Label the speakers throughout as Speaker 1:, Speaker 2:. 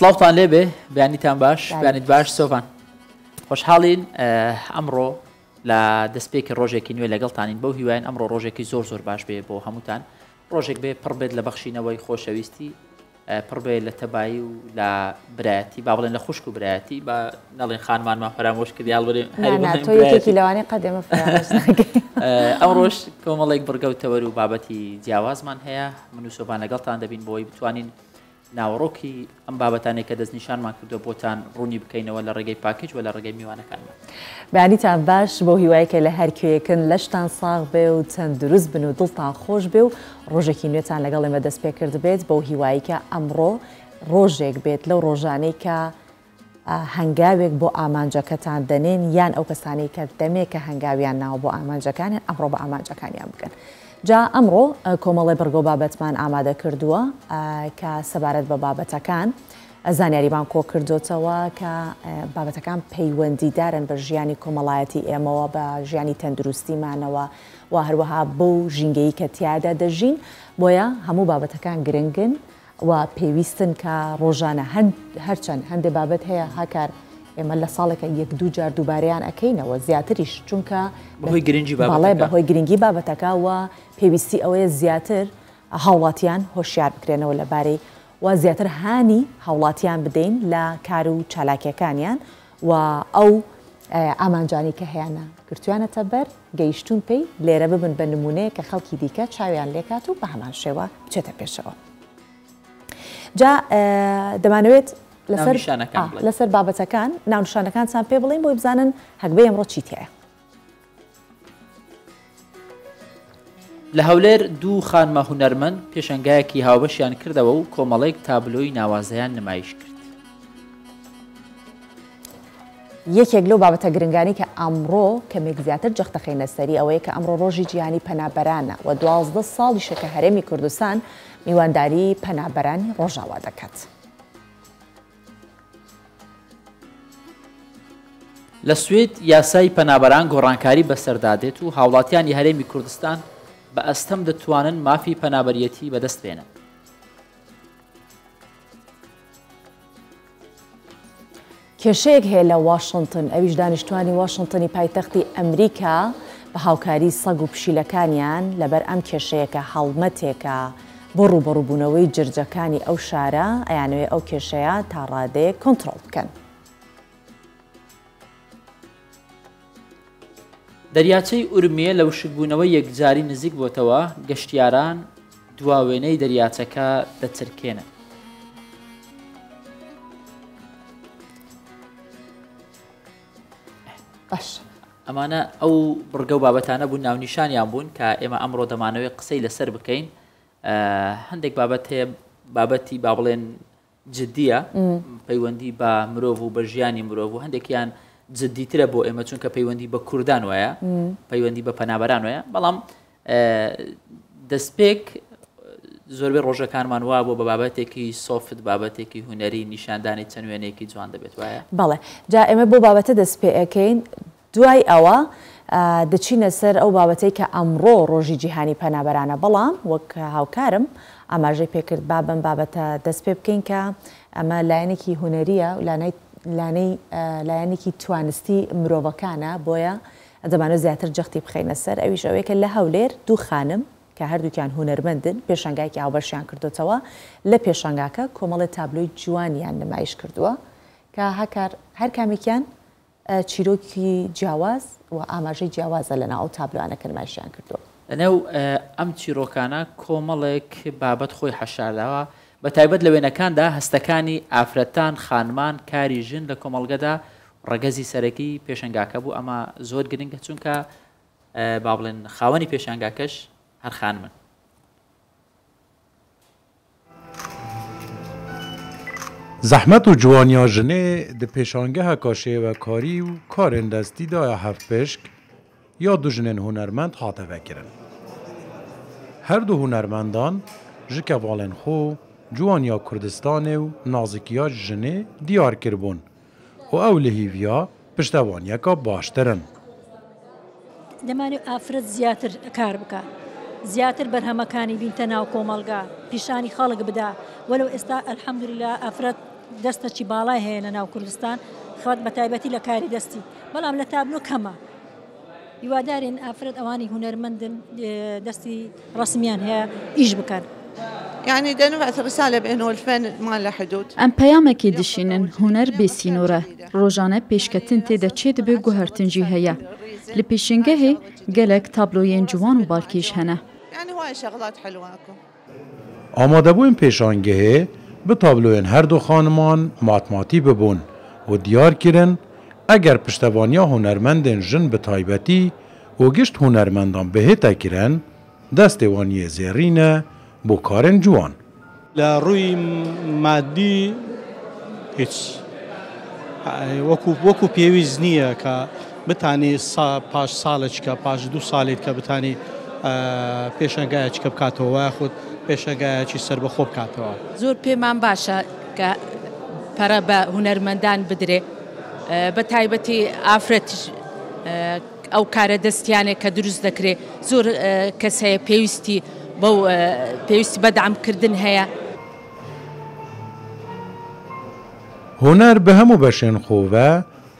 Speaker 1: سڵاوتان لێبێ بیانیتان باش بیانیت باش سۆڤان خۆشحاڵین ئەمڕۆ لە دەستپێکی ڕۆژێکی نوێ لەگەڵتانین بەو هیوایان ئەمڕۆ ڕۆژێکی زۆر زۆر باش بێ بۆ هەمووتان ڕۆژێک بێ پڕ بێت لە بەخشینەوەی خۆشەویستی پڕ بێ لە تەبایی و لە برایەتی با بڵێن لە خوشک و برایەتی با نەڵێن خانمانمان فەرامۆش کردی هەڵبرێن
Speaker 2: تۆیەکێکی لەوانەی قەدێمە
Speaker 1: ئەمڕۆژ کۆمەڵێک بڕگەوتەوەر و بابەتی جیاوازمان هەیە من و سۆڤان لەگەڵتان دەبین بۆی بتوانین ناوەڕۆکی ئەم بابەتانێک کە دەستنیشانمان کردو بۆتان ڕوونی بکەینەوە لە ڕێگەی پاکیج و لە ڕێگەی میوانەکانمان.
Speaker 2: بەیانیتان باش بۆ هیوایەکە لە هەرکوێیەکن لەشتان ساغ بێ و چەند دروست بن و دڵتان خۆش بێ و ڕۆژێکی نوێتان لەگەڵ ئێمە دەست پێ کرد بێت بۆ هیواییکە ئەمڕۆ ڕۆژێک بێت لەو ڕۆژانەی کە هەنگاوێک بۆ ئامانجەکەتان دەنێن یان ئەو کەسانی کە دەمێک کە هەنگاویان ناوە بۆ ئامانجەکانیان ئەمڕۆ بە ئامانجەکانیان بکەن. جا ئەمڕۆ کۆمەڵی بەرگۆ بابەتمان ئامادە کردووە کە سەبارەت بە بابەتەکان زانیاریمان کۆ کردوتەوە کە بابەتەکان پەیوەندیدارن بە ژیانی کۆمەڵایەتی ئێمەوە بە ژیانی تەندروستیمانەوە و هەروەها بەو ژینگەی کە تیادا دەژین بۆیە هەموو بابەتەکان گرنگن و پێویستن کە ڕۆژانە هەرچەند هەندێک بابەت هەیە هاکار ئێمە لە ساڵێکە یەک دوو جار دووبارەیان ئەەکەینەوە زیاتریش چونکە بەهۆی گرنگی بابەتەکە و پێویستی ئەوەیە زیاتر هاوڵاتیان هۆشیار بکرێنەوە لەبارەی و زیاتر هانی هاوڵاتیان بدەین لە کار و چالاکیەکانیان و ئەو ئامانجانی کە هەیەە گرتوانەتە بەر گەیشتون پێی لێرە ببن بە نمونەیە کە خەڵکی دیکە چاویان لێکات و بە هەمان شێوە بچێتە پێشەوە. جا دەمانوێت لەسەر بابەتەکان ناونشانەکانتان پێ بڵین بۆی بزانن هەکبەی ئەمڕۆ چیت هەیە.
Speaker 1: لە هەولێر دوو خانمە هونەرمەند پێشەنگایەکی هاوبەشیان کردەوە و کۆمەڵێک تابلۆی ناوازەیان نمایش کرد.
Speaker 2: یەکێک لەو بابەتە گرنگانی کە ئەمڕۆ کەمێک زیاتر جەختەخینە سەری ئەوەیە کە ئەمڕۆ ڕۆژی جیهانی پەنابەرانە و 12 ساڵیشە کە هەرێمی کوردستان میوانداری پەنابەرانی ڕۆژاوا دەکات.
Speaker 1: لە سوێد یاسای پەنابەران گۆڕانکاری بەسەردادێت و هاوڵاتیانی هەرێمی کوردستان بە ئەستەم دەتوانن مافی پەنابەریەتی بەدەست بێنن.
Speaker 2: کێشەیەک هەیە لە واشنگتن ئەویش دانیشتوانی واشنگتنی پایتەختی ئەمریکا بە هاوکاری سەگ و پشیلەکانیان لەبەر ئەم کێشەیەکە هەڵمەتێکە بۆ ڕوبەڕووبوونەوەی جرجەکانی ئەو شارە ئەیانوێ ئەو کێشەیە تا ڕادەیە کۆنتڕۆڵ بکەن.
Speaker 1: دەریاچەی ئورمیە لە وشکبوونەوەی یەکجاری نزیک بۆتەوە گەشتیاران دواوێنەی دەریاچەکە دەچرکێنن.
Speaker 2: باش
Speaker 1: ئەمانە ئەو بڕگە و بابەتانە بوون ناونیشانیان بوون کە ئێمە ئەمڕۆ دەمانەوەی قسەی لەسەر بکەین. هەندێک بابەت هەیە بابەتی با بڵێن جددیە پەیوەندی بە مرۆڤ و بە ژیانی مرۆڤ و هەندێکیان جددیترە بۆ ئێمە چونکە پەیوەندی بە کوردان وایە پەیوەندی بە پەنابەران وایە بەڵام دەستپێک زۆربەی ڕۆژەکانمان وا بۆ بە بابەتێکی سۆفت بابەتێکی هوەری نیشاندانی چەند وێنێکی جوان دەبێت وایە.
Speaker 2: بەڵێ جا ئێمە بۆ بابەتە دەست پێ ئەەکەین دوای ئەوە دەچینە سەر ئەو بابەتەی کە ئەمڕۆ ڕۆژی جیهانی پەنابەرانە بەڵام وەک هاوکارم ئاماژەی پێکرد بابم بابەتە دەست پێ بکەین کە ئەمە لایەنێکی هوەریە لانەی لایەنێکی توانستی مرۆڤەکانە بۆیە دەمانە زیاتر جەختی بخەینە سەر ئەویش ئەوەیە کە لە هەولێر دوو خانم کە هەردووکیان هونەرمەندن پێشەنگایکی هاوبەشیان کردوتەوە لە پێشەنگاکە کۆمەڵی تابلۆی جوانیان نمایش کردووە کە هەر کامێکیان چیرۆکی جیاواز و ئاماژەی جیاوازە لەناو ئەو تابلوانە کە نمایشیان کردووە.
Speaker 1: لەنێو ئەم چیرۆکانە کۆمەڵێک بابەت خۆی حەشارداوە بە تایبەت لە وێنەکاندا هەستەکانی ئافرەتان خانمان کاری ژن لە کۆمەڵگەدا ڕەگەزی سەرەکی پێشەنگاکە بوو ئەمە زۆر گرنگە چونکە با بڵێن خاوەنی پێشەنگاکەش هەر خانمن.
Speaker 3: زەحمەت و جوانیا ژنێ di pêşangeha şêwekarî û karên destî da ya hevpêşk ya du jinên hunermend hate vekirin. Her du hunermendan ji kevalên xwe ciwaniya Kurdistanê û nazikiya jinê diyar kirbûn û ew li hîviya piştevaniyeka baştir in.
Speaker 4: دەمانێت ئافرەت زیاتر کار بکە زیاتر بەرهەمەکانی بینتە ناو کۆمەڵگا پیشانی خەڵک بدا وەلو ئێستا ئەلحەمدولیلا ئافرەت دەستەی باڵای هەیە لە ناو کوردستان خەوات بە تایبەتی لە کاری دەستی بەڵام لە تابلۆ کەمە هیوادارین ئافرەت ئەوانی هونەرمەندن دەستی ڕسمیان هەیە ئیش بکەن.
Speaker 5: يعني دنبعث رسالة بأنه الفن ما له حدود.
Speaker 6: ئەم پەیامێکی دشینن هونەر بێسینۆرە ڕۆژانە پێشکەتن تێدە چێ دەبێ گوهرتنجی هەیە لە پێشنگەهێ گەلێک تابلۆیەن جوان و باڵکیش هەنە.
Speaker 5: يعني هواي شغلات حلوة اكو.
Speaker 3: ئامادەبوون پێشانگەهێ bi tabloyên her du xaniman matmatî bibûn û diyar kirin eger piştevaniya hunermendên jin bi taybetî û gişt hunermendan bihête kirin destê wan yê zêrîn e بۆ کارên جوان.
Speaker 7: لە ڕووی مادی هیچ وەکو پێویست نییە کە بتانی پاش ساڵێککە پاش 2 ساڵێت کە بتانی پێشەنگایەکە بکاتەوە یاخود پێشەنگایەکی سەربەخۆ بکاتەوە.
Speaker 8: زۆر پێمان باشە کە پەرە بە هونەرمەندان بدرێ بە تایبەتی ئافرەتیش ئەو کارە دەستیانێک کە دروست دەکرێت زۆر کەس هەیە پێویستی بەدعمکردن هەیە.
Speaker 3: هونەر bi hemû beşên xwe ve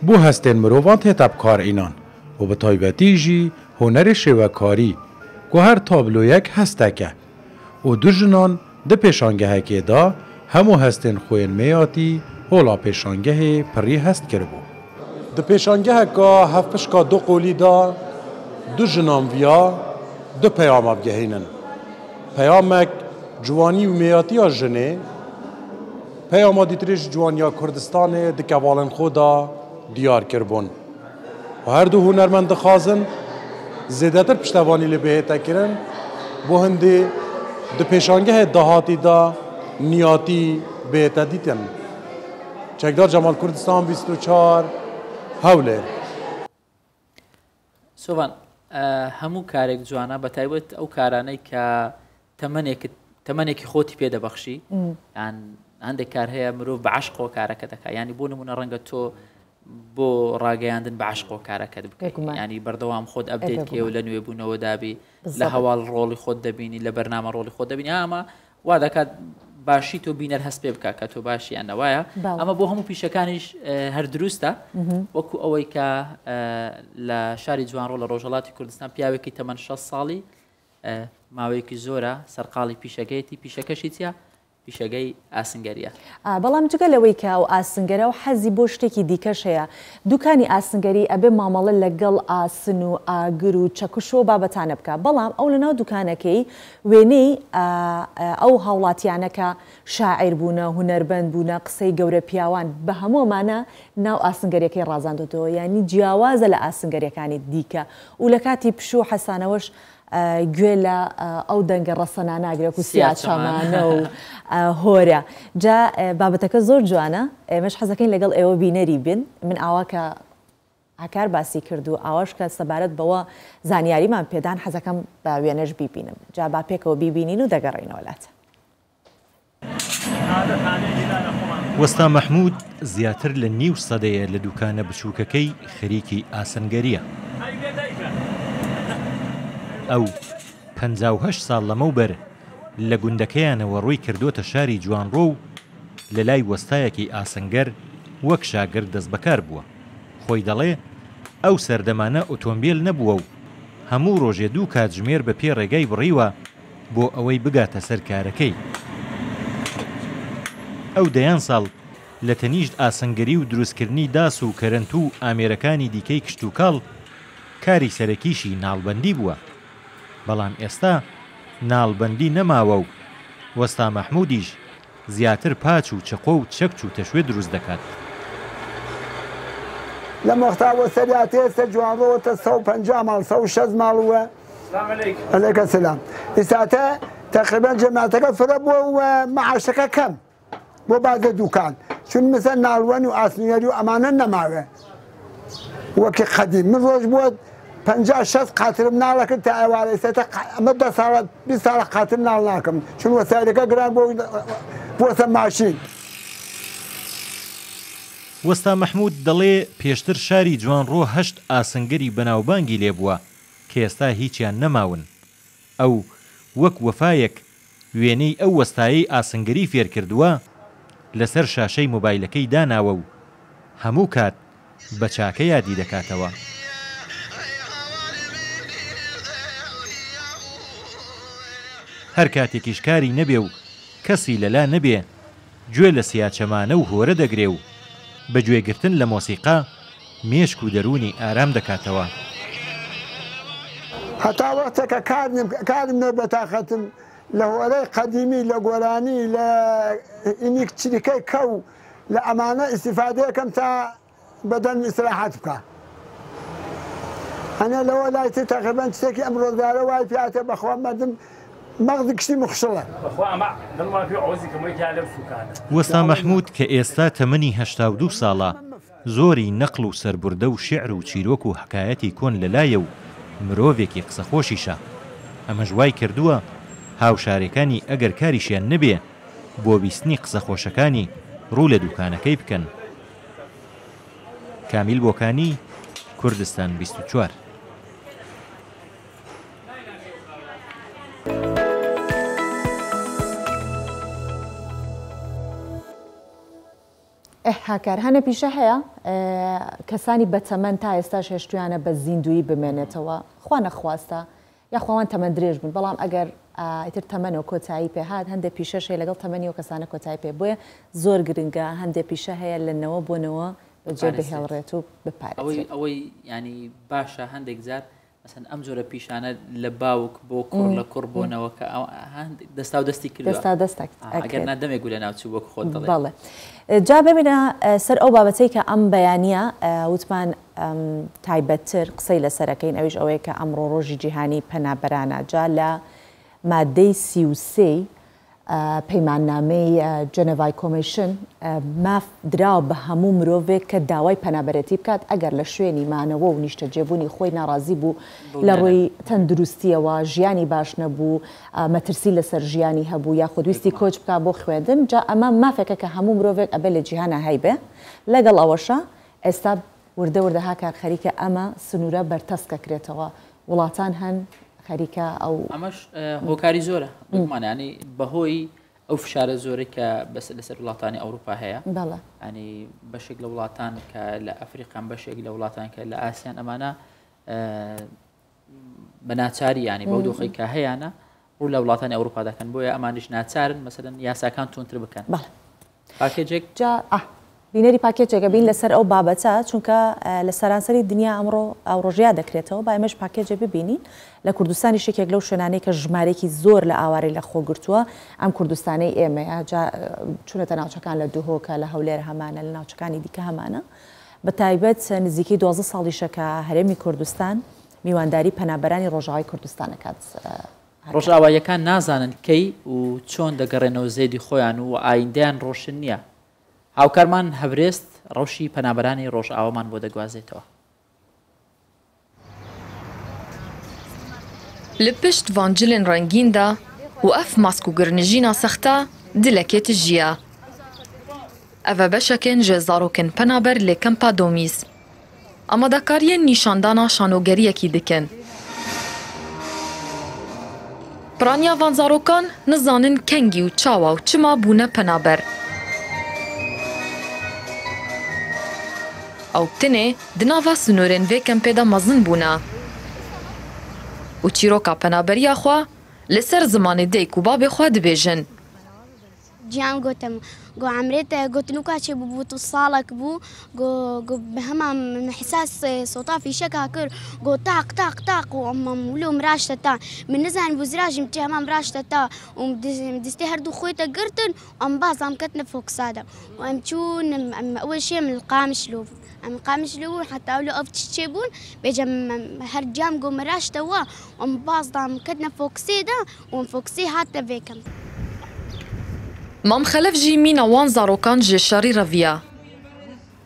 Speaker 3: bû hestên mirovan tê tevkarînan û bi taybetî jî hunerê şêwekarî ku her tabloyek hestek e û du jinan di pêşangehekê da hemû hestên xwên mêyatî hola pêşangehê pirî hest kiribû. Di pêşangeheka hevpişka du qolî da du jinan viya du peyama bigehînin. Peyamek ciwanî û mêyatiya jinê peyama dîtirî ji ciwaniya Kurdistanê di kevalên xwe da diyar kirbûn. Her du hunermend dixwazin zêdetir piştevanî li bihête kirin bo hindê di pêşangehê dahatî da niyatî bihête dîtin. Çekdar Cemal Kurdistan 24 Hewlêr.
Speaker 1: سۆڤان هەموو کارێک جوانە بە تایبەت ئەو کارانەی کە تەمەنێکی خۆتی پێدەبەخشی یان هەندێک کار هەیە مرۆڤ بە عەشقۆ کارەکە دەکات ینی بۆ نمونە ڕەنگە تۆ بۆ ڕاگەیاندن بە عەشقۆ کارەکەت بکەیت ینی بەردەوام خۆت ئەپدێتکێ و لە نوێبوونەوە دابی لە هەواڵ ڕۆڵی خۆت دەبینی لە بەرنامە ڕۆڵی خۆت دەبینی ئەمە وا دەکات باشی تۆ بینەر هەست پێ بکە کە تۆ باشی یانەوایە ئەمە بۆ هەموو پیشەکانیش هەر دروستە وەکو ئەوەی کە لە شاری جوانڕۆ لە ڕۆژهەڵاتی کوردستان پیاوێکی تەمەن 6 ساڵی ماوەیەکی زۆرە سەرقاڵی پیشەکەیەتی پیشەکەشی چیە؟ پیشەگەی ئاسنگەریە.
Speaker 2: بەڵام جگە لەوەی کە ئەو ئاسنگەرە و حەزی بۆ شتێکی دیکەش هەیە دوکانی ئاسنگەری ئەبێ مامەڵە لەگەڵ ئاسن و ئاگر و چەکوشۆ بابەتانە بکە بەڵام ئەو لەناو دوکانەکەی وێنەی ئەو هاوڵاتیانەکە شاعیر بوونە هونەربەند بوونە قسەی گەورە پیاوان بە هەموومانە ناو ئاسنگەریەکەی ڕازاندۆتەوە ینی جیاوازە لە ئاسنگەریەکانی دیکە و لە کاتی پشوو حەسانەوەش گوێ لە ئەو دەنگە ڕەسەنا ناگرێت و سیاچەمانە و هۆرە جا بابەتەکە زۆر جوانە ئێمەش حەزەکەین لەگەڵ ئێوە بینەری بن من ئاوا کە هاکار باسی کرد و ئاواش کە سەبارەت بەوە زانیاریمان پێدان حەزەکەم بە وێنەش بیبینم جا با پێکەوە بیبینین و دەگەڕێنەوەلات.
Speaker 9: وەستا مەحموود زیاتر لە نیو سەدەیە لە دوکانە بچووکەکەی خەریکی ئاسنگەریە. ئەو 58 ساڵ لەمەوبەر لە گوندەکەیانەوە ڕووی کردوتە شاری جوانڕۆ و لە لای وەستایەکی ئاسنگەر وەک شاگرد دەست بەکار بووە. خۆی دەڵێ ئەو سەردەمانە ئۆتۆمبیل نەبووە و هەموو ڕۆژێ دوو کاتژمێر بە پێ ڕێگای بڕیوە بۆ ئەوەی بگاتە سەر کارەکەی. ئەو دەیان ساڵ لە تەنیشت ئاسنگەری و دروستکردنی داس و کەرەنت و ئامێرەکانی دیکەی کشت و کاڵ کاری سەرەکیشی ناڵبەندی بووە. بەڵام ئێستا ناڵبەندی نەماوە و وەستا مەحموودیش زیاتر پاچ و چقۆ و چەکچ و تەشوێ دروست دەکات.
Speaker 10: لە مەختاوە سەریاتێ سەر جوانڕۆوەتە 150 ماڵ 160 ماڵوە ئەلەکە سلام ئێستاتە تەقریبەن جەماتەکە فرە بووە و مەعاشەکە کەم بۆ بازە دوکان چون مثل ناڵوەن و ئاسنگەری و ئەمانە نەماوێ وەکی قەدیم من ڕۆژ بووە 50-60 قاترم ناڵەکرد تا ئێوارە ئێستاتا ئەمە 20 ساڵە قاتر ناڵ ناکەم چون وەسایلەکە گران بۆسە ماشین.
Speaker 9: وەستا مەحموود دەڵێ پێشتر شاری جوانڕۆ 8 ئاسنگەری بەناوبانگی لێبووە کە ئێستا هیچیان نەماون. ئەو وەک وەفایەک وێنەی ئەو وەستایی ئاسنگەری فێر کردووە لەسەر شاشەی مۆبایلەکەی داناوە و هەموو کات بە چاکە یادی دەکاتەوە. هەر کاتێکیش کاری نەبێ و کەسی لەلا نەبێ گوێ لە سیاچەمانە و هۆرە دەگرێ و بە گوێگرتن لە مۆسیقا مێشک و دەرونی ئارام دەکاتەوە.
Speaker 10: هەتا وەختێکە کارم نە بەتاقەتم لە هۆرەی قەدیمی لە گۆرانی لە ئینی چریکەی کەو لە ئەمانە ئیسیفادەیەکەم تا بەدەن ئیستراحەت بکە. هەنێ لەوە لایتی تەقریبەن شتێکی ئەم ڕۆژگارە وای پێاتێ بەخوا مەردم مەغزی کشتی مخشڵە.
Speaker 9: وەستا مەحموود کە ئێستا تەمەنی 82 ساڵە زۆری نەقل و سەربوردە و شعر و چیرۆک و حکایەتی کۆن لەلایە و مرۆڤێکی قسەخۆشیشە. ئەمەش وای کردووە هاوشارەکانی ئەگەر کاریشیان نەبێ بۆ بیستنی قسەخۆشەکانی ڕوو لە دوکانەکەی بکەن. کامیل بۆکانی، کوردستان 24.
Speaker 2: هاکار هەنە پیشە هەیە کەسانی بەتەمەەن تا ئێستاش هێشتویانە بە زیندویی بمێنێتەوە خوا نەخواستە یا خواوان تەمەەن درێژ بن، بەڵام ئەگەر ئیتر تەمەنەوە کۆتایی پێهات هەندێک پیشەشەیە لەگەڵ تەمەنی و کەسانە کۆتایی پێ بۆیە زۆر گرنگە هەندێک پیشە هەیە لەنەوە بۆنەوە بەجێ بهێڵڕێت و بپارێت.
Speaker 1: ئەوەی ینی باشە هەندێک جار مثلا ئەم جۆرە پیشانە لە باوک بۆ کوڕ لە کوڕ بۆنەوە کە دەستا و دەستی کردووە
Speaker 2: دەستا دەستێک
Speaker 1: ئەگەر نادەمێک لە ناوچوو بۆ خۆت دەڵێ.
Speaker 2: بەڵێ جا ببینە سەر ئەو بابەتەی کە ئەم بەیانیە وتمان تایبەتتر قسەی لەسەرەکەین ئەویش ئەوەیە کە ئەمڕۆ ڕۆژی جیهانی پەنابەرانە. جا لە مادەی 33 پەیماننامەی جەنەڤای کۆمیشن ماف دراوە بە هەموو مرۆڤێک کە داوای پەنابەرەتی بکات ئەگەر لە شوێنی مانەوە و نیشتە جێبوونی خۆی ناڕازی بوو لە ڕووی تەندروستیەوە ژیانی باش نەبوو مەترسی لەسەر ژیانی هەبوو یا خودویستی کۆچ بکە بۆ خوێندن. جا ئەمە مافێکە کە هەموو مرۆڤێک ئەبێ لە جیهانە هەیبێ. لەگەڵ ئەوەشە ئێستا وردە وردەها کار خەریکە ئەمە سنوورە بەرتەسکەکرێتەوە وڵاتان هەن خەریکە ئەو
Speaker 1: ئەمەش هۆکاری زۆرە بمانانی بەهۆی ئەو فشارە زۆرە کە بەس لەسەر وڵاتانی ئەوروپا هەیە.
Speaker 2: بەڵێ
Speaker 1: ینی بەشێک لە وڵاتان کە لە ئەفریقان بەشێک لە وڵاتان کە لە ئاسیان ئەمانە بە ناچاری ینی بەو دۆخی کە هەیەە ڕوو لە وڵاتانی ئەوروپا دەکەن بۆیە ئەمانش ناچارن مەسەرەن یاساکان تونتر بکەن. پاکێجێک
Speaker 2: جا بینەری پاکێجێکە بین لەسەر ئەو بابەتە چونکە لە سەرانسەری دنیا ئەمڕۆ ئەو ڕۆژیا دەکرێتەوە با ئێمەش پاکێجە ببینین لە کوردستانی شێکێک لەو شوێنانەی کە ژمارێکی زۆر لە ئاواری لە خۆگرتووە ئەم کوردستانەی ئێمەیە چونەتە ناوچەکان لە دوهۆکە لە هەولێر هەمانە لە ناوچەکانی دیکە هەمانە بە تایبەت نزیکی 12 ساڵیشەکە هەرێمی کوردستان میوانداری پەنابەرانی ڕۆژاوای کوردستانەکات.
Speaker 1: ڕۆژئاواییەکان نازانن کەی و چۆن دەگەڕێنەوە زێدی خۆیان و ئایندیان ڕۆشن نییە. هاوکارمان هەورێست ڕەوشی پەنابەرانی ڕۆژئاوامان بۆ دەگوازێتەوە.
Speaker 11: لە پشت ڤانجلên ڕەنگیندا و ئەف ماسک و گرنژینە سەختە dilekê jiya. Ev e beşekên ji zarokên penaber lê Kempa Domîz. Amadekariyên nîşandana şanogeriyekî dikin. Piraniya van zarokan nizanin kengî û çawa û çima bûne penaber. Ew tinê di nava snorên vê kempê de mezin bûne. û çîroka penaberiya xwe li ser zimanê dayk û babê xwe dibêjin.
Speaker 12: جیان گوتم گو عمرێت گوتنو کاچێ بوو تو ساڵک بوو گو هەمان حساس سۆتا فیشەکە کرد گۆ تاق تاق تاق و ئەمەولو مراشتە تا من نزان بوو زراژم چێ هەمان براشتە تا و دەستی هەردوو خۆیتە گرتن ئەم بازام کەتنە فۆکسادە و ئەم چوون ئەوە شێ من القامشلو ئەم قامشلو حتا لە ئەف چێ بوون بێجەم هەر جام گۆ مراشتەوە ئەم بازدام کەتنە فۆکسێدا و ئەم فۆکسی هاتە vêkem.
Speaker 11: Mam xelef jî mîna wan zarokan ji şerî reviya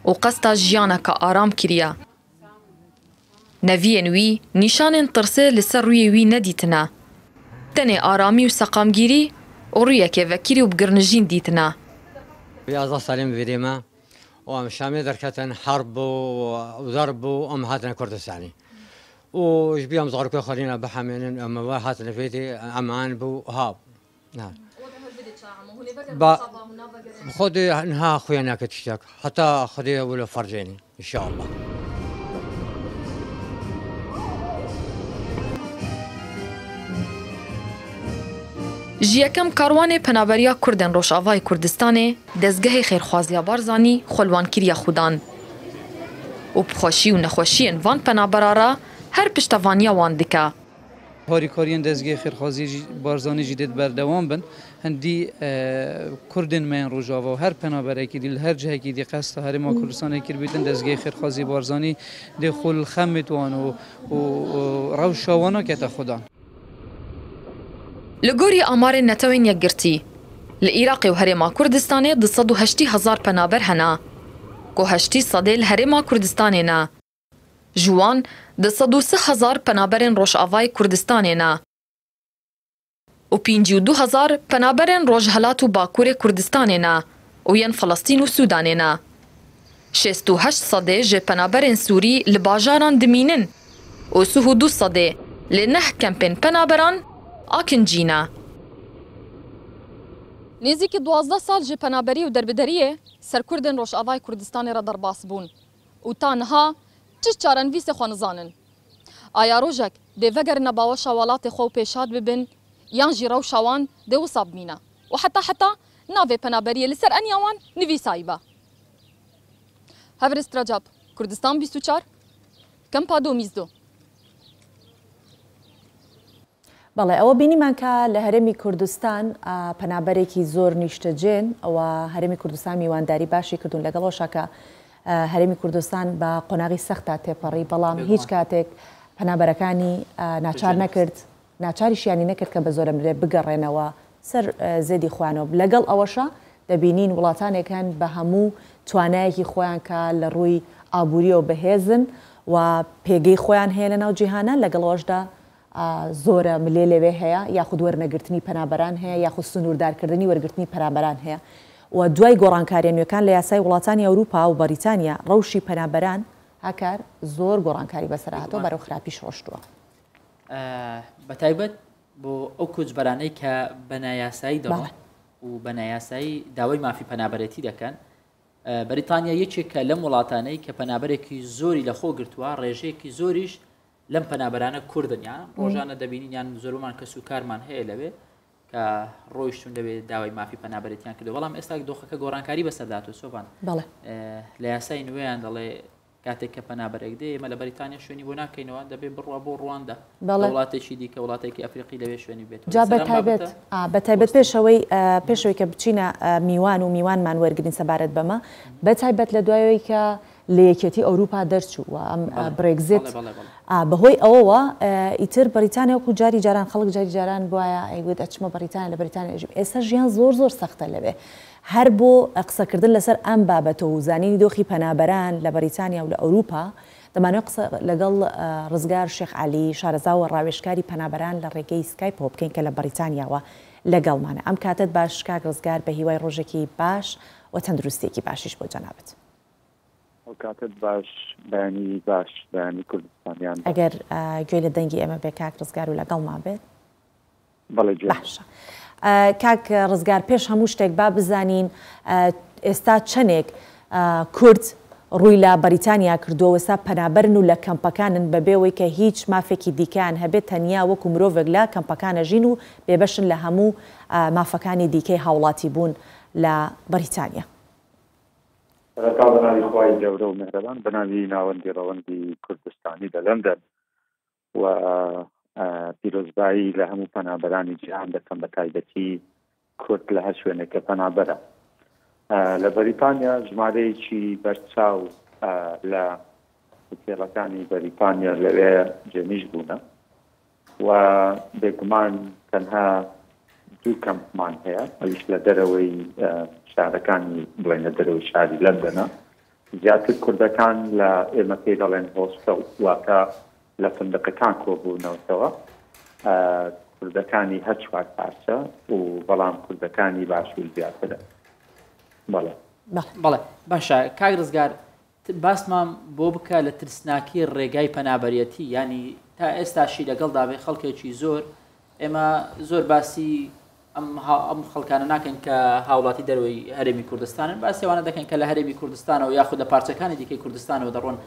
Speaker 11: û qesta jiyaneka aram kiriye. Neviyên wî nîşanên tirsê li ser rûyê wî nedîtine. Tenê aramî û seqamgirî û rûyekê vekirî û bigirnijîn dîtine.
Speaker 13: 11 salên vidê me û em Şamê derketin herb û zerb û em hatine Kurdistanê. û ji bî em zarokê xwe lîne bihemênin em we hatine fêtê eman bû hav. خذي انها اخويا هناك تشتاق حتى خذي ولا فرجيني ان شاء الله.
Speaker 11: جیەکەم کاروانê Penaberiya Kurdên Rojavayê Kurdistanê dezgehê xêrxwaziya Barzanî xwelwankiriya xwîdan û bixweşî û nexweşiyên van penabera re her piştevaniya wan dike.
Speaker 14: هاریکاریان دەستگای خێرخوازی بارزانانی جی دێت بەردەوام بن هەندی کوردن میان ڕۆژاوا و هەر پەنابەرێکی دی هەر جهێکی دی قەستە هەرێما کوردستانی کرد بیتن دەستگای خێرخوازی بارزانی دێ خۆل خەمتوان و ڕەوشاوانە کەتە خوددان.
Speaker 11: Li gorî amarên netewên yekgirtî, li Îraqê û Herêma Kurdistanê 280,000 penaber hene, ku 80% li Herêma Kurdistanê ne. Ji wan 230,000 penaberên Rojavayê Kurdistanê ne û 52,000 penaberên Rojhilat û Bakurê Kurdistanê ne û yên Filistîn û Sûdanê ne. 68% ji penaberên Sûrî li bajaran dimînin û 32% li neh kempên penaberan akincî ne. Nêzîkî 12 sal ji penaberî û derbideriyê Serkurdên Rojavayê Kurdistanê re derbas bûn û ta niha çi çaren vîsê xwe nizanin. Aya rojek dê vegerine baweşa welatê xwe û pêşhat bibin yan jî rewşa wan dê wisa bimîne û heta navê penaberiyê li ser eniya wan nivîsayî be. Hevrist Recep, Kurdistan 24, Kempa Domîzdo.
Speaker 2: بەڵێ ئەوە بینیمان کە لە هەرێمی کوردستان پەنابەرێکی زۆر نیشتەجێن ئەوە هەرێمی کوردستان میوانداری باشی کردوون لەگەڵەوەشە کە هەرێمی کوردستان بە قۆناغی سەختا تێپەڕی بەڵام هیچ کاتێک پەنابەرەکانی ناچار نەکرد ناچاریشیانی نەکرد کە بە زۆرە مرێ بگەڕێنەوە سەر زێدی خوانەوە لەگەڵ ئەوەشە دەبینین وڵاتانێکان بە هەموو توانایەکی خۆیان کە لە ڕووی ئابووریەوە بەهێزن و پێگەی خۆیان هەیە لە ناو جیهانە لەگەڵەوەشدا زۆرە ملێ لەوێ هەیە یاخود وەرنەگرتنی پەنابەران هەیە یاخود سنووردارکردنی وەرگرتنی پەنابەران هەیە و دوای گۆڕانکاریە نوێەکان لە یاسای وڵاتانی ئەوروپا و بەریتانیا ڕەوشی پەنابەران هاکار زۆر گۆڕانکاری بەسەرهاتەوە بەرەو خراپیش ڕۆشتووە.
Speaker 1: بەتایبەت بۆ ئەو کوچبەرانەی کە بەنایاسایی دەڵێن و بەنایاسایی داوای مافی پەنابەرەتی دەکەن بەریتانیا یەکێکە لەم وڵاتانەی کە پەنابەرێکی زۆری لە خۆ گرتووە ڕێژەیەکی زۆریش لەم پەنابەرانە کوردنیان ڕۆژانە دەبینین یان زۆرمان کەس و کارمان هەیە لەوێ کە ڕۆیشتون دەبێت داوای مافی پەنابەرەتیان کردو بەڵام ئێستا دۆخەکە گۆڕانکاری بەسەرداتوە سۆبان لە یاسای نوێیان دەڵێ کاتێک کە پەنابەرێک دێ ئێمە لە بەریتانیا شوێنی بۆ ناکەینەوە دەبێت بڕوا بۆ ڕواندا وڵاتێکی دیکە وڵاتێکی ئەفریقی لەوێ شوێنی بێت
Speaker 2: جا بەتایبەت پێشەوەی کە بچینە میوان و میوانمان وەرگین سەبارەت بەمە بەتایبەت لە دوایەوەی کە لە یەکێتی ئەوروپا دەرچوو و ئەم برێگزیت بەهۆی ئەوەوە ئیتر بەریتانیا وەکو جاری جاران خەڵک جاری جاران وایە ئەیگوت ئەچمە بەریتانیا لە بەریتانیا ئێستا ژیان زۆر سەختە لەوێ هەر بۆ قسەکردن لەسەر ئەم بابەتەوە و زانینی دۆخی پەنابەران لە بەریتانیا و لە ئەوروپا دەمانێت قسە لەگەڵ ڕزگار شێخ عەلی شارەزاوە ڕاوێژکاری پەنابەران لە ڕێگەی سکایپەوە بکەین کە لە بەریتانیاوە لەگەڵمانە ئەم کاتت باش کاک ڕزگار بە هیوای ڕۆژێکی باش و تەندروستێکی باشیش بۆ جەنابەت.
Speaker 15: کاتت باش بەیانی باش بەیانی کوردستانیان
Speaker 2: ئەگەر گوێ لە دەنگی ئێمە بێ کاک ڕزگار و لەگەڵمان بێت باشە. کاک ڕزگار پێش هەموو شتێک با بزانین ئێستا چەندێک کورد ڕووی لە بەریتانیا کردووە ئێستا پەنابەرن و لە کەمپەکانن بەبێەوەی کە هیچ مافێکی دیکەیان هەبێت تەنیا وەکو مرۆڤێک لە کەمپەکانە ژین و بێبەشن لە هەموو مافەکانی دیکەی هاوڵاتی بوون لە بەریتانیا.
Speaker 15: تا بەناوی خوای گەورە و مهرەبان بەناوی ناوەندی ڕەوەندی کوردستانی لە لەندەن و پیرۆزبایی لە هەموو پەنابەرانی جیهان دەکەم بە تایبەتی کورد لە هەر شوێنێکە پەنابەرە لە بەریتانیا ژمارەیەکی بەرچاو لە هۆتێڵەکانی بەریتانیا لەوێ جێمیش بوونە و بێگومان تەنها دوو کەمپمان هەیە ئەویش لە دەرەوەی شارەکانی بڵێنە دەرەوەی شاری لەندەنە زیاتر کوردەکان لە ئێمە پێی دەڵێن هۆستەڵ واکە لە فندقەکان کۆبوونەوەتەوە کوردەکانی هەر چوار پارچە و بەڵام کوردەکانی باشوور زیاترە.
Speaker 1: بەڵێ باشە کاک ڕزگار باسمان بۆ بکە لە ترسناکی ڕێگای پەنابەرەتی ینی تا ئێستاشی لەگەڵ دابێ خەڵکێکی زۆر ئێمە زۆر باسی ئەم خەڵکانە ناکەن کە هاوڵاتی دەروی هەرێمی کوردستانن باسیێوانە دەکەن کە لە هەرێمی کوردستانەوە یاخود لە پارچەکانی دیکەی کوردستانەوە دەڕۆن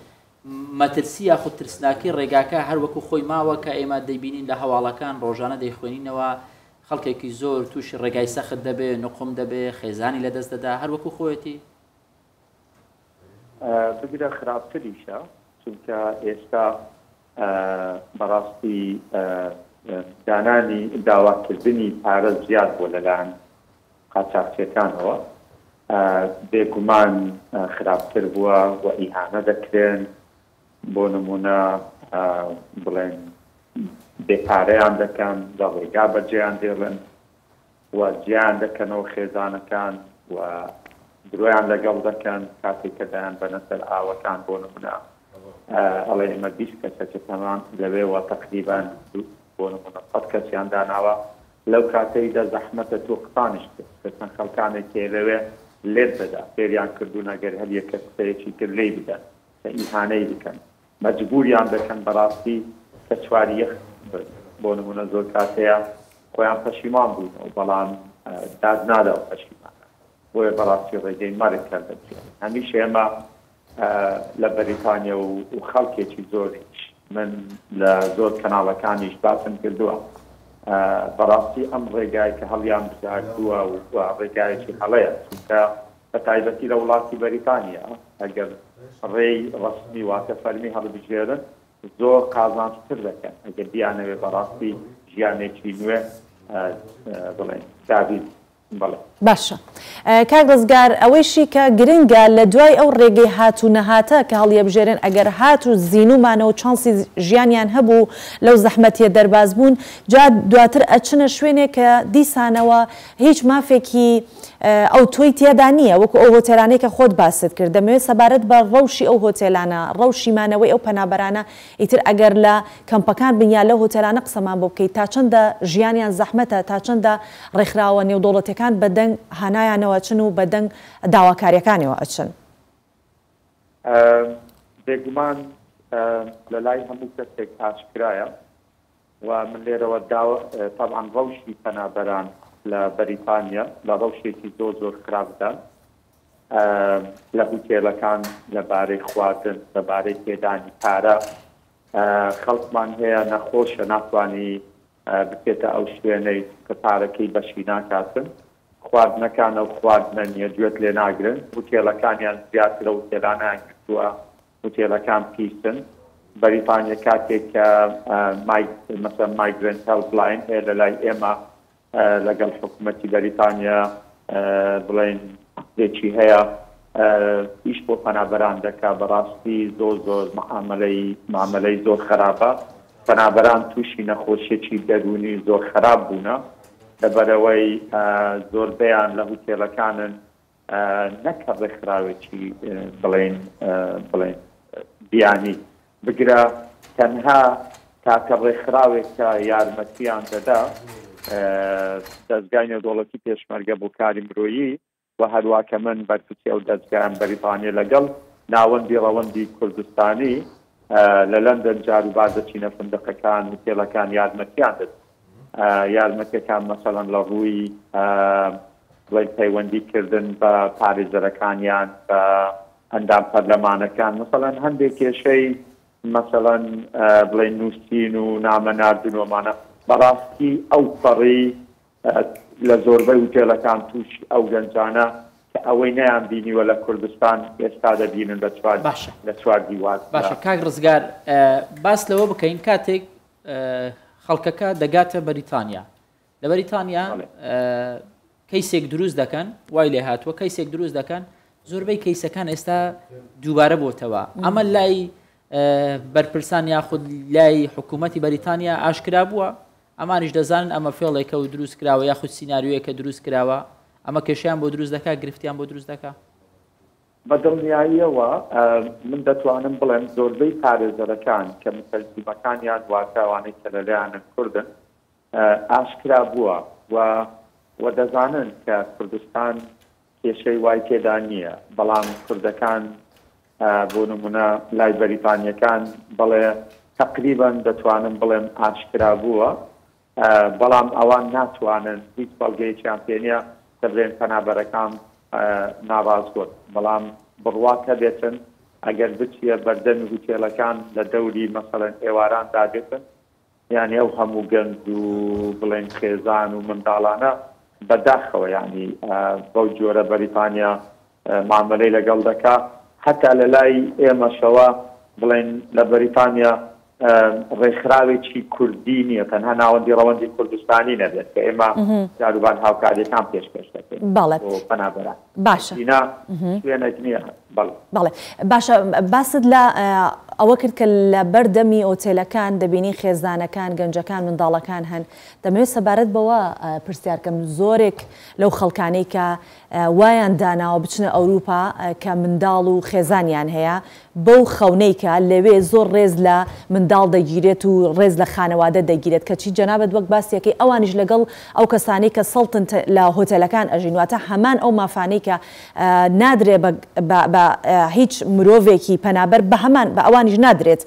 Speaker 1: مەترسی یاخود ترسناکی ڕێگاکە هەر وەکو خۆی ماوە کە ئێمە دەیبینین لە هەواڵەکان ڕۆژانە دەیخوێنینەوە خەڵکێکی زۆر تووشی ڕێگای سەخت دەبێ نقم دەبێ خێزانی لەدەست دەدا هەر وەکو خۆیەتی
Speaker 15: بگرە خراپتریشە چونکە ئێستا بەڕاستی دانانی داواکردنی پارە زیاد بۆ لەلایەن قاچاقچیەکانەوە بێگومان خراپتر بووە و ئیهانە دەکرێن بۆ نمونە بڵێن بێپارەیان دەکەن لە ڕێگا بەجێیان دێڵن و جیان دەکەنەوە خێزانەکان و درۆیان لەگەڵ دەکەن کاتێک کە دەیان بەنە سەر ئاوەکان بۆ نمونە ئەڵێ ئێمە 20 کەسە چ تەمان لەوێەوە تەقریبان بۆ نمونە 100 کەسیان داناوە لەو کاتەیدا زەحمەتە تۆ قسانش کرد چەند خەڵکانێکی لەوێ لێت دەدا فێریان کردو نەگەر هەر یەک کەس قسەیەکی کرد لێی بدەن کە ئیهانەی بکەن مەجبوریان دەکەن بەڕاستی کە چواری یەخ بۆ نمونە زۆر کاتەیە خۆیان پەشیمان بوونەوە بەڵام داد ناداوە پەشیمانە بۆیە بەڕاستی ڕێگەی مەرگ کردەچێت هەمیشە ئێمە لە بەریتانیا و خەڵکێکی زۆریش من لە زۆر کەناڵەکانیش باسم کردووە بەڕاستی ئەم ڕێگای کە هەڵیان بژاردووە و ڕێگایەکی هەڵەیە چونکە بە تایبەتی لە وڵاتی بەریتانیا ئەگەر ڕێی ڕەسمی واتە فەرمی هەڵبژێرن زۆر قازانجتر دەکەن ئەگەر بیانەوێ بەڕاستی ژیانێکی نوێ بڵێن دابین
Speaker 2: باشە کاک ڕزگار ئەوەیشی کە گرنگە لە دوای ئەو ڕێگەی هات و نەهاتە کە هەڵیە بژێرن ئەگەر هات و زیینومانەوە چانسی ژیانیان هەبوو لەو زەحمەتیە دەرباز بوون جا دواتر ئەچنە شوێنێک کە دیسانەوە هیچ مافێکی ئەو تۆی تێدا نییە وەکو ئەو هۆتێلانەی کە خۆت باست کرد دەمەوێت سەبارەت بە ڕەوشی ئەو هۆتێلانە ڕەوشیمانەوەی ئەو پەنابەرانە ئیتر ئەگەر لە کەمپەکان بنیان لە هۆتێلانە قسەمان بۆ بکەیت تا چەندە ژیانیان زەحمەتە تا چەندە ڕێکخراوە نێودوڵەتەکان بەدەنگ هەنایانەوە چن و بەدەنگ داواکاریەکانەوە ئەچن
Speaker 15: بێگومان لە لای هەموو کەسێک ئاشکرایە و من لێرەوە تەبعاً ڕەوشی پەنابەران لە بەریتانیا لە ڕەوشێکی زۆر خراپدا لە هۆتێلەکان لەبارەی خواردن لەبارەی پێدانی پارە خەڵکمان هەیە نەخۆشە ناتوانی بکێتە ئەو شوێنەی کە پارەکەی بەشی ناکاتن خواردنەکانە و خواردنە نیە گوێت لێ ناگرن هۆتێلەکانیان زیاترە هۆتێلانیان کردووە هۆتێلەکان پیسن بەریتانیا کاتێک کە مەسەڵەن مایگرنت هێڵپلاین هەیە لە لای ئێمە لەگەڵ حکوومەتی بەریتانیا بڵێن دێکی هەیە ئیش بۆ پەنابەران دەکا بەڕاستی زۆر معاملەی زۆر خراپە پەنابەران تووشی نەخۆشیێکی دەرونی زۆر خراپ بوونە لەبەرەوەی زۆربەیان لە هۆتێلەکانن نەکە ڕێکخراوێکی بڵێن بیانی بگرە تەنها تاکە ڕێکخراوێکە یارمەتیان دەدا دەستگای نێودوڵەتی پێشمەرگە بۆ کاری مرۆیی و هەروواکە من بەرپرسی ئەو دەستگایان بەریتانیا لەگەڵ ناوەندی ڕەوەندی کوردستانی لە لەندەن جاروبار دەچینە فندقەکان هۆتێلەکان یارمەتیان دەدا یارمەتیەکان مەسەڵەن لە ڕووی بڵێن پەیوەندیکردن بە پارێزەرەکانیان بە ئەندام پەرلەمانەکان مەسەڵەن هەندێک کێشەی مەسەڵەن بڵێن نووسین و نامە ناردنەوەمانە بەڕاستی ئەو پەڕی لە زۆربەی هۆتێلەکان تووش ئەو گەنجانە کە ئەوەی نەیان بینیوە لە کوردستان ئێستا دەبینن لە چوار دیوار
Speaker 1: باشە کاک ڕزگار باس لەوە بکەین کاتێک خەڵکەکە دەگاتە بەریتانیا لە بەریتانیا کەیسێک دروست دەکەن وای لێ هاتووە کەیسێک دروست دەکەن زۆربەی کەیسەکان ئێستا دووبارە بۆتەوە ئەمە لای بەرپرسان یاخود لای حکوومەتی بەریتانیا ئاشکرا بووە ئەمانیش دەزانن ئەمە فێڵێکە و دروست کراوە یاخود سیناریۆیەکە دروست کراوە ئەمە کێشیان بۆ دروست دەکات گرفتیان بۆ دروست دەکات
Speaker 15: بەدڵنیاییەوە من دەتوانم بڵێم زۆربەی پارێزەرەکان کە متەرجیمەکانیان واتاوانەی کە لەلایەنن کوردن ئاشکرا بووە و دەزانن کە کوردستان کێشەی وای تێدا نییە بەڵام کوردەکان بۆ نمونە لای بەریتانیەکان بڵێ تقریبا دەتوانم بڵێم ئاشکرا بووە بەڵام ئەوان ناتوانن هیچ بەڵگەیەکیان پێ نییە دەبرێن پەنابەرەکان ناڕازگۆن بەڵام بڕواکە بێتن ئەگەر بچیە بەردەمی هوتێلەکان لە دەوری مەسەڵەن ئێواران دابێتن یعنی ئەو هەموو گەنج و بڵێن خێزان و منداڵانە بەداخەوە ینی بەو جۆرە بەریتانیا معاملەی لەگەڵ دەکا هەتا لە لای ئێمەشەوە بڵێن لە بەریتانیا ڕێکخراوێکی کوردی نییە تەنها ناوەندی ڕەوەندی کوردستانی نەبێت کە ئێمە جاروبان هاوکاریەکان پێشکەش دەکەین بۆ پەنابەران
Speaker 2: باشە
Speaker 15: شوێنێک نییە
Speaker 2: بەڵێ باشە باست لە ئەوە کرد کە لە بەردەمی ئۆتێلەکان دەبینی خێزانەکان گەنجەکان منداڵەکان هەن دەمەوێت سەبارەت بەوە پرسیارکەم زۆرێک لەو خەڵکانەی کە وایان داناوە بچنە ئەوروپا کە منداڵ و خێزانیان هەیە بەو خەونەی کە لەوێ زۆر ڕێز لە منداڵ دەگیرێت و ڕێز لە خانەوادە دەگیرێت کەچی جەنابەت وەک باسیەکەی ئەوانیش لەگەڵ ئەو کەسانەی کە سەڵتن لە هۆتێلەکان ئەژینواتە هەمان ئەو مافانەی کە نادرێ بە هیچ مرۆڤێکی پەنابەر بە هەمان بە ئەوانیش نادرێت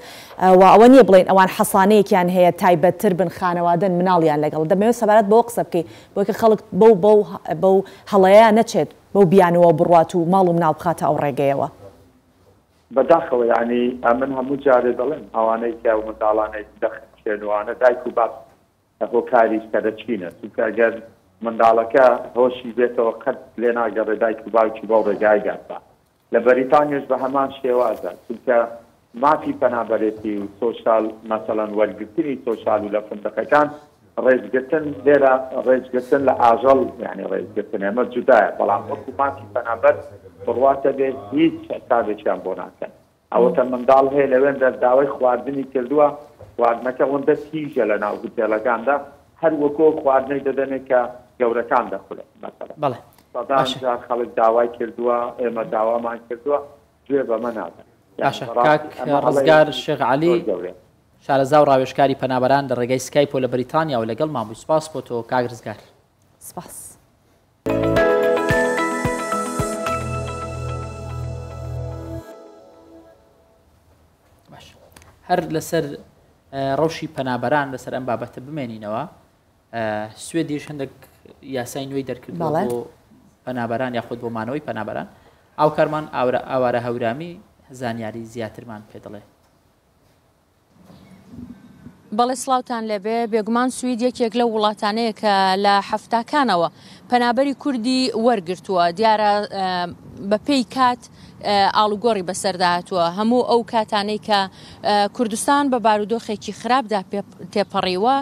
Speaker 2: و ئەوە نییە بڵێن ئەوان حەسانەیەکیان هەیە تایبەتتر بن خانەوادەن مناڵیان لەگەڵ دەمەوێت سەبارەت بەوە قسە بکەی بۆ کە خەڵک بەو هەڵەیە نەچێت بەو بیانەوە بڕات و ماڵ و مناڵ بخاتە ئەو ڕێگەیەوە
Speaker 15: بەداخەوە یعنی من هەموو جارێ دەڵێن ئەوانەی کە و منداڵانەی دەخێنوانە دایک و باس هۆکاریش کە دەچینە چونکە ئەگەر منداڵەکە هۆشی بێتەوە قەت لێ ناگەڕێ دایک و باوکی بەو ڕێگای گاتە لە بەریتانیاش بە هەمان شێوازە چونکە مافی پەنابەرێتی و سۆشال مەسەڵەن وەرگرتنی سۆشال و لە فندقەکان ڕێزگرتن لێرە ڕێزگرتن لە ئاژەڵ یعنی ڕێزگرتن ئێمە جودایە بەڵام وەکو مافی پەنابەر بڕواتە بێت هیچ حسابێکیان بۆ ناکەن ئەوەتە منداڵ هەیە لەوێن دەرداوای خواردنی کردووە خواردنەکە وەندە تیژە لە ناو هوتێلەکاندا هەر وەکۆ خواردنەی دەدەنێت کە گەورەکان دەخورێت مەسەڵەن سەدان جار خەڵک داوای کردووە ئێمە داوامان کردووە گوێ بەمە نادەن
Speaker 1: کاک ڕزگار شێخ عەلی شارەزا و ڕاوێژکاری پەنابەران لە ڕێگەی سکایپ لە بەریتانیا و لەگەڵ مابوو سپاس بۆ تۆ کاک ڕزگار
Speaker 2: سپاس
Speaker 1: هەر لەسەر ڕەوشی پەنابەران لەسەر ئەم بابەتە بمێنینەوە سوێدیش هەندێک یاسای نوێی دەرکردووە بۆ پەنابەران یاخود بۆ مانەوەی پەنابەران ئاو کارمان ئاوارە هەورامی زانیاری زیاترمان پێ دەڵێ
Speaker 16: بەڵێ سڵاوتان لەبێ بێگومان سوید یەکێک لە وڵاتانەیە کە لە هەفتاکانەوە پەنابەری کوردی وەرگرتووە دیارە بە پێی کات ئاڵوگۆڕی بەسەرداهاتووە هەموو ئەو کاتانەی کە کوردستان بە بارودۆخێکی خراپدا تێپەڕیوە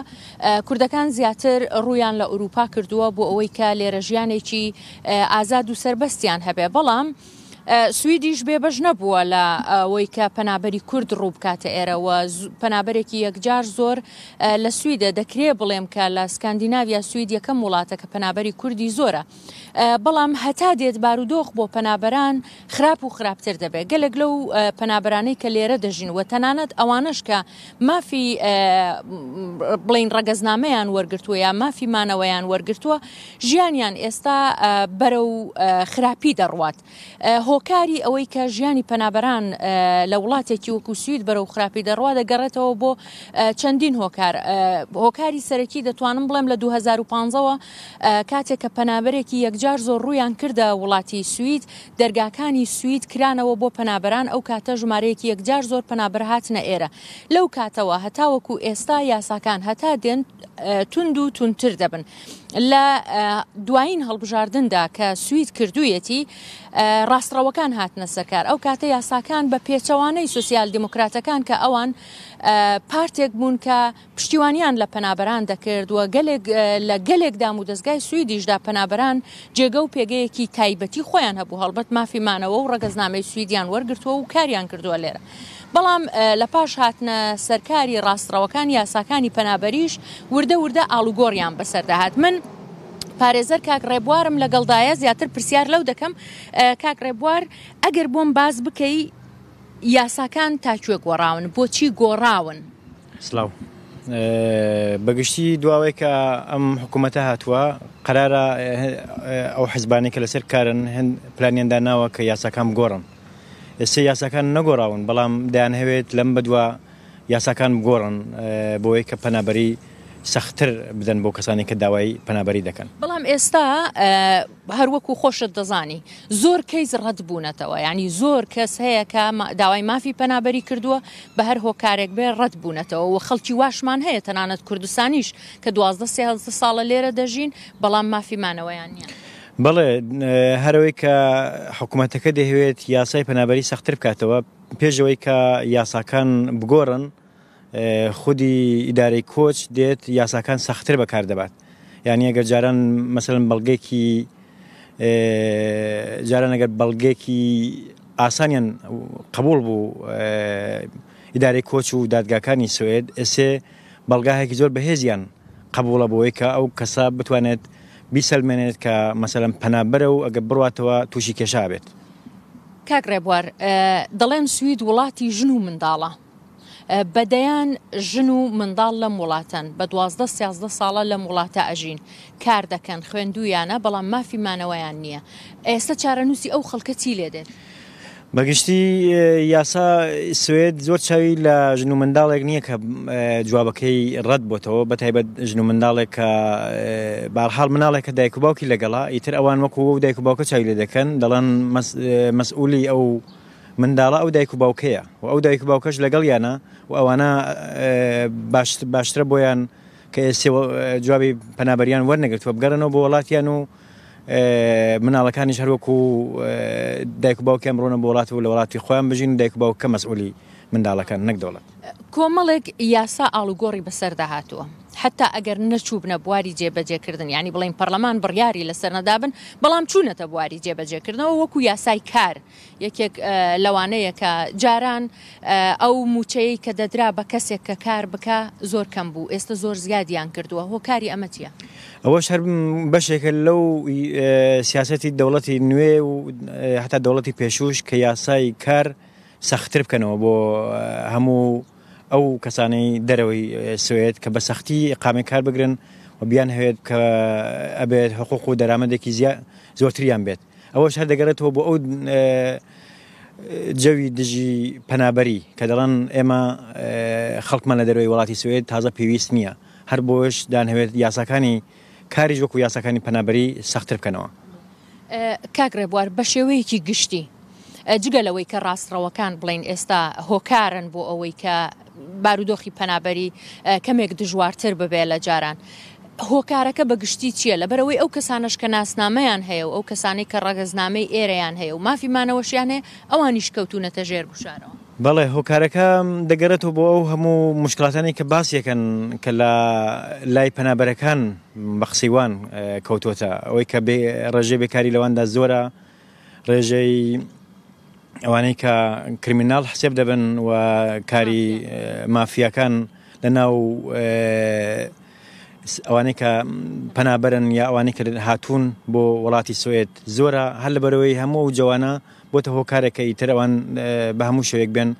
Speaker 16: کوردەکان زیاتر ڕوویان لە ئوروپا کردووە بۆ ئەوەی کە لێرە ژیانێکی ئازاد و سربەستیان هەبێ بەڵام سویدیش بێبەش نەبووە لە ئەوەی کە پەنابەری کورد ڕوو بکاتە ئێرەوە پەنابەرێکی یەکجار زۆر لە سویدە دەکرێ بڵێم کە لە سکاندیناویا سوید یەکەم وڵاتە کە پەنابەری کوردی زۆرە بەڵام هەتا دێت بارودۆخ بۆ پەنابەران خراپ و خراپتر دەبێت گەلێک لەو پەنابەرانەی کە لێرە دەژینوە تەنانەت ئەوانش کە مافی بڵین ڕەگەزنامەیان وەرگرتووە یا مافی مانەوەیان وەرگرتووە ژیانیان ئێستا بەرەو خراپی دەڕوات هۆکاری ئەوەی کە ژیانی پەنابەران لە وڵاتێکی وەکو سوید بەرەو خراپی دەڕوا دەگەڕێتەوە بۆ چەندین هۆکاری سەرەکی دەتوانم بڵێم لە 2015ەوە کاتێک کە پەنابەرێکی یەکجار زۆر ڕوویان کردە وڵاتی سوید دەرگاکانی سوید کرانەوە بۆ پەنابەران ئەو کاتە ژمارەیەکی یەکجار زۆر پەنابەر هاتنە ئێرە لەو کاتەوە هەتاوەکو ئێستا یاساکان هەتا دێن تند و تونتر دەبن لە دوایین هەڵبژاردندا کە سوید کردوویەتی ڕاستڕەوەکان هاتنە سەرکار ئەو کاتە یاساکان بە پێچەوانەی سوسیال دیموکراتەکان کە ئەوان پارتێک بوون کە پشتیوانیان لە پەنابەران دەکردووە لە گەلێک دام و دەستگای سویدیشدا پەنابەران جێگە و پێگەیەکی تایبەتی خۆیان هەبوو هەڵبەت مافیمانەوە و ڕەگەزنامەی سویدیان وەرگرتووە و کاریان کردووە لێرە بەڵام لە پاش هاتنە سەرکاری ڕاستڕەوەکان یاساکانی پەنابەریش وردە وردە ئاڵوگۆڕیان بەسەرداهات من پارێزەر کاک ڕێبوارم لەگەڵدایە زیاتر پرسیار لەو دەکەم کاک ڕێبوار ئەگەر بۆم باز بکەی یاساکان تاکوێ گۆڕاون بۆچی گۆڕاون
Speaker 17: سلااو بەگشتی دواوەی کە ئەم حکوومەتە هاتووە قەرارە ئەو حزبانی کە لەسەر کارن هەند پلانیاندا ناوە کە یاساکان بگۆڕن ئێستا یاساکان نەگۆڕاون بەڵام دەیان هەوێت لەم بەدووە یاساکان بگۆڕن بۆی کە پەنابەری سەختتر بدەن بۆ کەسانی کە داوای پەنابەری دەکەن.
Speaker 16: بەڵام ئێستا هەروەکو خۆشت دەزانی زۆر کەیز ڕەت بوونەتەوە، ینی زۆر کەس هەیە کە داوای مافی پەنابەری کردووە بە هەر هۆکارێک بێ ڕەت بوونەتەوە و خەڵکی واشمان هەیە تەنانەت کوردستانیش کە 12 ساڵە لێرە دەژین بەڵام مافیمانەوەیان نییە.
Speaker 17: بەڵێ هەرەوەی کە حکوومەتەکە دەهوێت یاسای پەنابەری سەختتر بکاتەوە پێشەوەی کە یاساکان بگۆڕن خودی ئیدارەی کۆچ دێت یاساکان سەختتر بەکار دەبات. یعنی ئەگەر جاران مەسەڵەن بەڵگێکی جاران ئەگەر بەڵگێکی ئاسانیان قبول بوو ئیدارەی کۆچ و دادگاکانی سوێد ئێسێ بەڵگاهێکی زۆر بەهێزیان قبولە بۆەوەی کە ئەو کەسا بتوانێت بیسەلمێنێت کە مەسەڵەن پەنابەرە و ئەگە بڕاتەوە تووشی کێشا بێت.
Speaker 16: کاک ڕێبوار دەڵێن سوید وڵاتی ژن و منداڵە بەدەیان ژن و منداڵ لەم وڵاتەن بە 12-13 ساڵە لەم وڵاتە ئەژین کار دەکەن خوێندویانە بەڵام مافیمانەوەیان نییە. ئێستا چارەنووسی ئەو خەڵکە چی لێ دێت؟
Speaker 17: بەگشتی یاسا سوێد زۆر چاوی لە ژن و منداڵێک نییە کە جوابەکەی ڕەت بۆتەوە بەتایبەت ژن و منداڵێک کە بەرحاڵ مناڵێک کە دایک و باوکی لەگەڵا ئیتر ئەوان وەکو و دایک و باوکە چاوی لێ دەکەن دەڵێن مەسئولی ئەو منداڵە ئەو دایک و باوکەیە و ئەو دایک و باوکەش لەگەڵ یانە و ئەوانە باشترە بۆیان کە ئێسێ جوابی پەنابەریان وەرنەگرتووە بگەڕنەوە بۆ وڵاتیان و مناڵەکانیش هەروەکو دایک و باوکیان بڕۆنە بۆ وڵات و لە وڵاتی خۆیان بژین دایک و باوکە مەسئولی منداڵەکان نەک دەوڵەت.
Speaker 16: کۆمەڵێک یاسا ئاڵوگۆڕی بەسەردا هاتووە حتا ئەگەر نەچوو بنە بواری جێبەجێکردن ینی بڵین پەرلەمان بڕیاری لەسەر نەدابن بەڵام چوونەتە بواری جێبەجێکردنەوە وەکو یاسای کار یەکێک لەوانەیە کە جاران ئەو موچەیە کە دەدرا بە کەسێک کە کار بکە زۆر کەم بوو ئێستا زۆر زیادیان کردووە هۆکاری ئەمە چییە؟
Speaker 17: ئەوەش هەر بەشێکە لەو سیاسەتی دەوڵەتی نوێ و حتا دەوڵەتی پێشوش کە یاسای کار سەختتر بکەنەوە بۆ هەموو ئەو کەسانەی دەرەوەی سوێت کە بە سەختی ئقامی کار بگرن و بیان هەوێت کە ئەبێت حقوق و دەرامەدێکی زۆرتریان بێت. ئەوەش هەر دەگەڕێتەوە بۆ ئەو جەوی دژی پەنابەری کە دەڵێن ئێمە خەڵکمان لە دەرەوەی وڵاتی سوێت تازە پێویست نییە هەر بۆش دانهەوێت یاساکانی کاریش وەکو یاساکانی پەنابەری سەختتر بکەنەوە.
Speaker 16: کاک ڕێبوار بە شێوەیەکی گشتی جگەلەوەی کە ڕاستڕەوەکان بڵین ئێستا هۆکارن بۆ ئەوەی کە بارودۆخی پەنابەری کەمێک دژوارتر ببێ لە جاران هۆکارەکە بەگشتی چییە لەبەرەوەی ئەو کەسانش کە ناسنامەیان هەیە و ئەو کەسانی کە ڕەگەزنامەی ئێرەیان هەیە و مافیمانەوەشیان هەیە ئەوانیش کەوتونەتە ژێر گوشارەوە.
Speaker 17: بەڵێ هۆکارەکە دەگەرێتەوە بۆ ئەو هەموو مشکلاتانی کە باسیەکەن کە لە لای پەنابەرەکان بە قسەیوان کەوتوتە ئەوەی کە ڕێژەی بێکاری لەواندا زۆرە ڕێژەی ئەوانەی کە کریمینال حسێب دەبن و کاری مافیاکان لە ناو ئەوانەی کە پەنابەرن یا ئەوانەی کە هاتوون بۆ وڵاتی سوێت زۆرە هەر لەبەرەوەی هەموو جوانە بۆتە هۆکارێکە ئیتر ئەوان بە هەموو شوێک بێن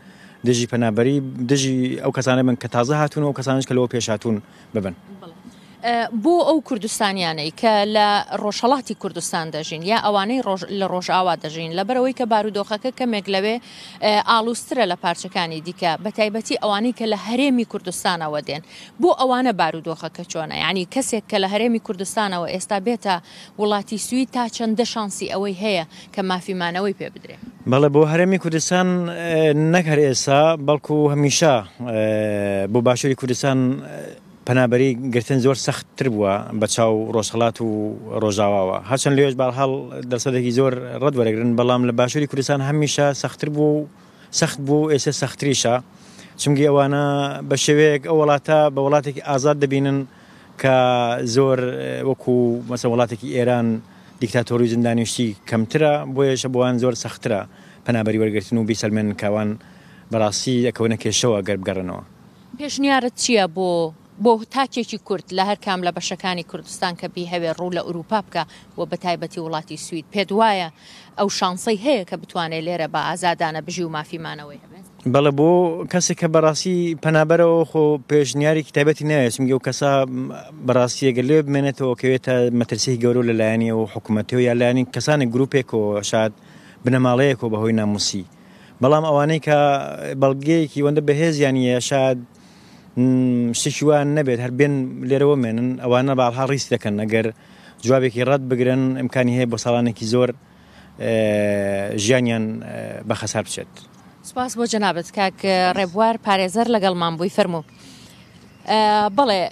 Speaker 17: دژی پەنابەری دژی ئەو کەسانە بن کە تازە هاتوون و کەسانش کە لەوە پێش هاتوون ببن.
Speaker 16: بۆ ئەو کوردستانیانەی کە لە ڕۆژهەڵاتی کوردستان دەژین یا ئەوانەی لە ڕۆژئاوا دەژین لەبەرەوەی کە بارودۆخەکە کەمێک لەوێ ئاڵوسترە لە پارچەکانی دیکە بە تایبەتی ئەوانەی کە لە هەرێمی کوردستانەوە دێن بۆ ئەوانە بارودۆخەکە چۆنە ینی کەسێک کە لە هەرێمی کوردستانەوە ئێستا بێتە وڵاتی سوید تا چەندە شانسی ئەوەی هەیە کە مافیمانەوەی پێ بدرێ.
Speaker 17: بەڵێ بۆ هەرێمی کوردستان نەکەر ئێستا بەڵکو هەمیشە بۆ باشووری کوردستان پەنابەری گرتن زۆر سەختتر بووە بە چاو ڕۆژهەڵات و ڕۆژاواوە هەرچەند لێش باڵحاڵ دەرسەدێکی زۆر ڕەت وەرەگرن بەڵام لە باشووری کوردستان هەمیشە سەختتر بوو سەخت بوو ئێستا سەختتریشە چونکی ئەوانە بە شێوەیەک ئەو وڵاتە بە وڵاتێکی ئازاد دەبینن کە زۆر وەکو مەسە وڵاتێکی ئێران دیکتاتۆری زیندانیشتی کەمترە بۆیەشە بۆوان زۆر سەختترە پەنابەری وەرگرتن و بیسەلمێن کاوان بەڕاستی دەکەونە کێشەوە گەر بگەڕنەوە.
Speaker 16: پێشنیارت چییە بۆ تاکێکی کورد لە هەر کام لە بەشەکانی کوردستان کە بی هەوێ ڕوو لە ئوروپا بکە و بە تایبەتی وڵاتی سوید پێت وایە ئەو شانسەی هەیە کە بتوانێت لێرە بە ئازادانە بژی و مافیمانەوەی هەبێت؟
Speaker 17: بەڵێ بۆ کەسێک کە بەڕاستی پەنابەرەوە خۆ پێشنیاری کتابەتی نایە چونکە ئەو کەسە بەڕاستی ئەگەر لێ بمێنێتەوە کەوێتە مەترسیی گەورە لەلایەنی و حکوومەتی و یا لایەنی کەسانی گروپێکەوە شاید بنەماڵەیەکەوە بەهۆی ناموسی بەڵام ئەوانەی کە بەڵگەیەکی وەندە بەهێزیانیە شاید شتێکی وان نەبێت هەر بێن لێرەوە مێنن ئەوانە باڵها ڕیس دەکەن ئەگەر جوابێکی ڕەت بگرن ئیمکانی هەیە بۆ ساڵانێکی زۆر ژیانیان بە خەسار بچێت.
Speaker 16: سپاس بۆ جەنابەت کاک ڕێبوار پارێزەر لەگەڵمان بووی فەرموو. بەڵێ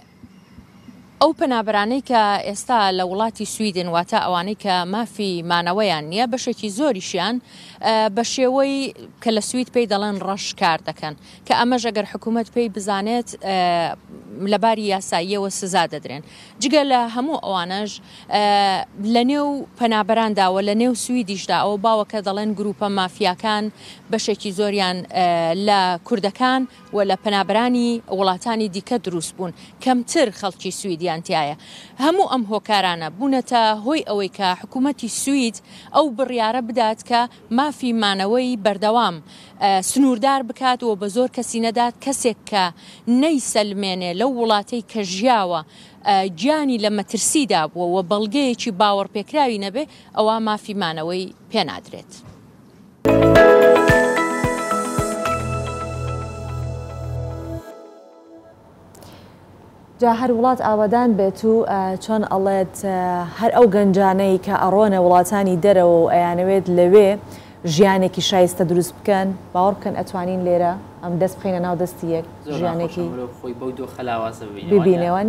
Speaker 16: ئەو پەنابەرانەی کە ئێستا لە وڵاتی سویدن واتە ئەوانەی کە مافی مانەوەیان نییە بەشێکی زۆریشیان بە شێوەی کە لە سوید پێی دەڵێن ڕەش کار دەکەن کە ئەمەش ئەگەر حکوومەت پێی بزانێت لەباری یاساییەوە سزا دەدرێن. جگە لە هەموو ئەوانەش لە نێو پەنابەراندا و لە نێو سویدیشدا ئەو باوەکە دەڵێن گروپە مافیاکان بەشێکی زۆریان لە کوردەکان و لە پەنابەرانی وڵاتانی دیکە دروست بوون کەمتر خەڵکی سویدیان تایە. هەموو ئەم هۆکارانە بوونەتە هۆی ئەوەی کە حکوومەتی سوید ئەو بڕیارە بدات کە مافی مانەوەی بەردەوام سنووردار بکات و بە زۆر کەسی نەدات کەسێک کە نەیسەلمێنێ لەو وڵاتەی کە ژیاوە گیانی لە مەترسیدا بووە و بەڵگەیەکی باوەڕپێکراوی نەبێ ئەوە مافی مانەوەی پێنادرێت.
Speaker 2: جا هەر وڵات ئاوادان بێت و چۆن ئەڵێت هەر ئەو گەنجانەی کە ئەڕۆنە وڵاتانی دەرەوە و ئەیانەوێت لەوێ ژیانێکی شایستە دروست بکەن باوەڕ بکەن ئەتوانین لێرە ئەم دەست بخینە ناو دەستی یەک ژیانێکی ببینەوە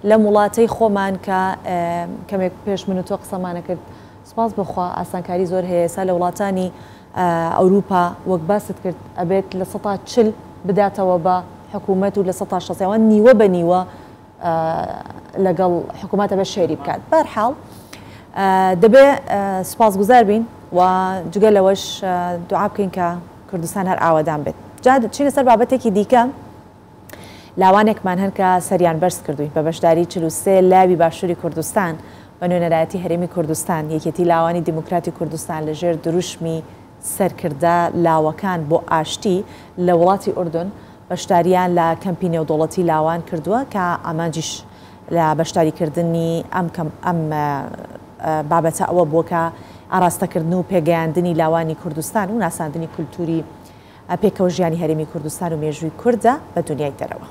Speaker 2: لە وڵاتەی خۆمان کە کەمێک پێش من و تۆ قسەمانە کرد سپاس بخوا ئاسانکاری زۆر هەیە ئێستا لە وڵاتانی ئەوروپا وەک باست کرد ئەبێت لە 140 بداتەوە بە حکوومەت و لە 160 نیوە بە نیوە لەگەڵ حکوومەتە بە شێری بکات. بەرحاڵ دەبێ سپاسگوزار بین و جگە لەوەش دوعا بکەین کە کوردستان هەر ئاوادان بێت. جا چینە سەر بابەتێکی دیکە لاوانێکمان هەن کە سەریان بەرز کردوین بە بەشداری 43 لاوی باشووری کوردستان بە نوێنەرایەتی هەرێمی کوردستان یەکێتی لاوانی دیموکراتی کوردستان لەژێر دروشمی سەرکردە لاوەکان بۆ ئاشتی لە وڵاتی ئوردن بەشداریان لە کەمپی نێودوڵەتی لاوان کردووە کە ئامانجیش لە بەشداریکردنی ئەم بابەتە ئەوە بووە کە ئاراستەکردن و پێگەیاندنی لاوانی کوردستان و ناساندنی کولتوری پێکەوە ژیانی هەرێمی کوردستان و مێژووی کوردە بە دنیای دەرەوە.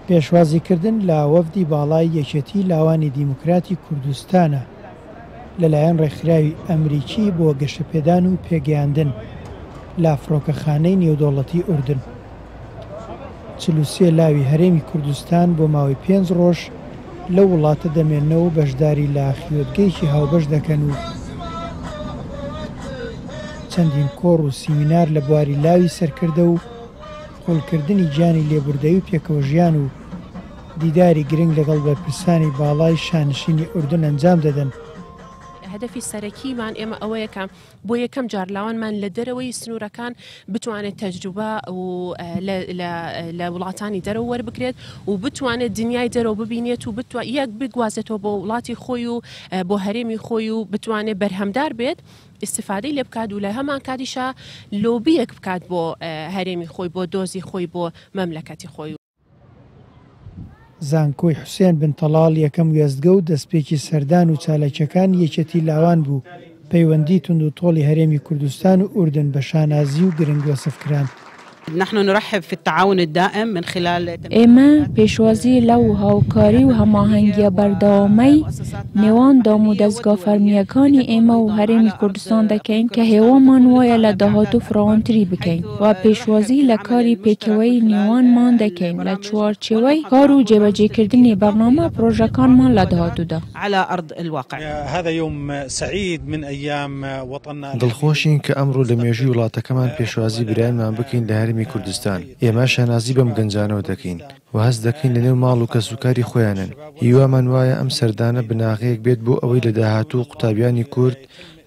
Speaker 18: پێشوازیکردن لە وەفدی باڵای یەکێتی لاوانی دیموکراتی کوردستانە لەلایەن ڕێکخراوی ئەمریکی بۆ گەشەپێدان و پێگەیاندن لە فڕۆکەخانەی نێودوڵەتی ئوردن. 43 لاوی هەرێمی کوردستان بۆ ماوەی 5 ڕۆژ لە وڵاتە دەمێنەوە و بەشداری لە خیۆتگەیەکی هاوبەش دەکەن و چەندین کۆڕ و سیمینار لە بواری لاوی سەرکردە و قوڵکردنی گیانی لێبوردەوی و پێکەوە ژیان و دیداری گرنگ لەگەڵ بەرپرسانی باڵای شانشینی ئوردن ئەنجام دەدەن.
Speaker 19: هەدەفی سەرەکیمان ئێمە ئەوەیە کە بۆ یەکەم جار لاوانمان لە دەرەوەی سنوورەکان بتوانێت تەجروبە و لە وڵاتانی دەرەوە وەربگرێت و بتوانێت دنیای دەرەوە ببینێت و یەک بگوازێتەوە بۆ وڵاتی خۆی و بۆ هەرێمی خۆی و بتوانێت بەرهەمدار بێت استفادەی لێ بکات و لە هەمان کاتیشە لۆبیەک بکات بۆ هەرێمی خۆی بۆ دۆزی خۆی بۆ مەملەکەتی خۆی.
Speaker 18: زانکۆی حوسێن بن تەڵاڵ یەکەم وێستگە و دەستپێکی سەردان و چالەکیەکان یەکێتی لاوان بوو پەیوەندی تونند و تۆڵی هەرێمی کوردستان و ئوردن بە شانازی و گرنگ وەسفکران.
Speaker 20: نحن نرحب في التعاون الدائم من خلال
Speaker 21: ئێمە پێشوازی لەو هاوکاری و هەماهەنگیە بەردەوامەی نێوان دام و دەستگا فەرمیەکانی ئێمە و هەرێمی کوردستان دەکەین کە هێوامان وایە لە داهاتوو فراوانتری بکەین و پێشوازی لە کاری پێکەوەی نێوانمان دەکەین لە چوارچێوەی کار و جێبەجێکردنی بەرنامە پرۆژەکانمان لە داهاتوودا.
Speaker 20: على أرض الواقع.
Speaker 7: هذا يوم سعيد من أيام وطننا.
Speaker 22: دڵخۆشین کە ئەمڕۆ لە مێژووی وڵاتەکەمان پێشوازی برایانمان بکەین لە هەرێمی کوردستان. ئێمە شانازی بەم گەنجانەوە دەکەین و هەست دەکەین لە نێو ماڵ و کەسوکاری خۆیانن. هیوامان وایە ئەم سەردانە بناغەیەک بێت بۆ ئەوەی لە داهاتوو قوتابیانی کورد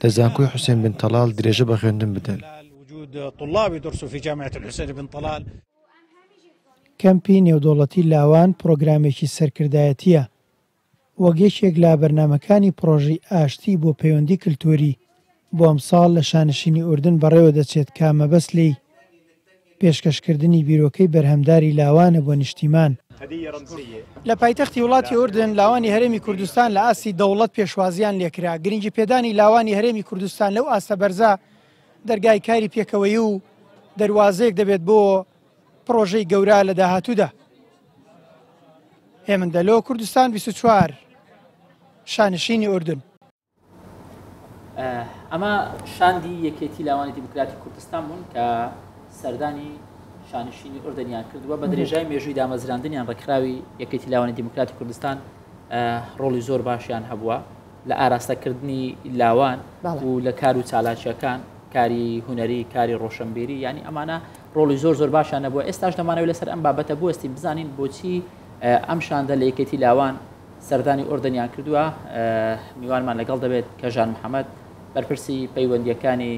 Speaker 22: لە زانکۆی حوسێن بن تەڵاڵ درێژە بە خوێندن بدەن.
Speaker 18: کەمپی نێودوڵەتی لاوان پرۆگرامێکی سەرکردایەتیە وەک یەکێک لە بەرنامەکانی پرۆژەی ئاشتی بۆ پەیوەندی کلتوری بۆ ئەمساڵ لە شانشینی ئوردن بەڕێوە دەچێت کە مەبەست لێی پێشکەشکردنی بیرۆکەی بەرهەمداری لاوانە بۆ نیشتیمان. لە پایتەختی وڵاتی ئوردن لاوانی هەرێمی کوردستان لە ئاسی دەوڵەت پێشوازیان لێکرا. گرنگی پێدانی لاوانی هەرێمی کوردستان لەو ئاسە بەرزە دەرگای کاری پێکەوەی و دەواازەیەک دەبێت بۆ پرۆژەی گەورە لە داهاتوودا. هێمندەلۆ کوردستان 24 شانشینی ئوردن.
Speaker 1: ئەمە شاندی یەکێتی لاوانی دیموکراتی کوردستان بوون کە سەردانی شانشینی ئوردنیان کردووە بە درێژای مێژووی دامەزراندنیان ڕێکخراوی یەکێتی لاوانی دیموکراتی کوردستان ڕۆڵی زۆر باشیان هەبووە لە ئاراستەکردنی لاوان و لە کار و چالاکیەکان کاری هوەری کاری ڕۆشنبیری ینی ئەمانە ڕۆڵی زۆر باشیان نەبووە. ئێستاش دەمانەوە لەسەر ئەم بابەتە بوەستی بزانین بۆچی ئەم شاندە لە یەکێتی لاوان سەردانی ئوردنیان کردووە. میوانمان لەگەڵ دەبێت کە ژان محەممەد بەرپرسی پەیوەندیەکانی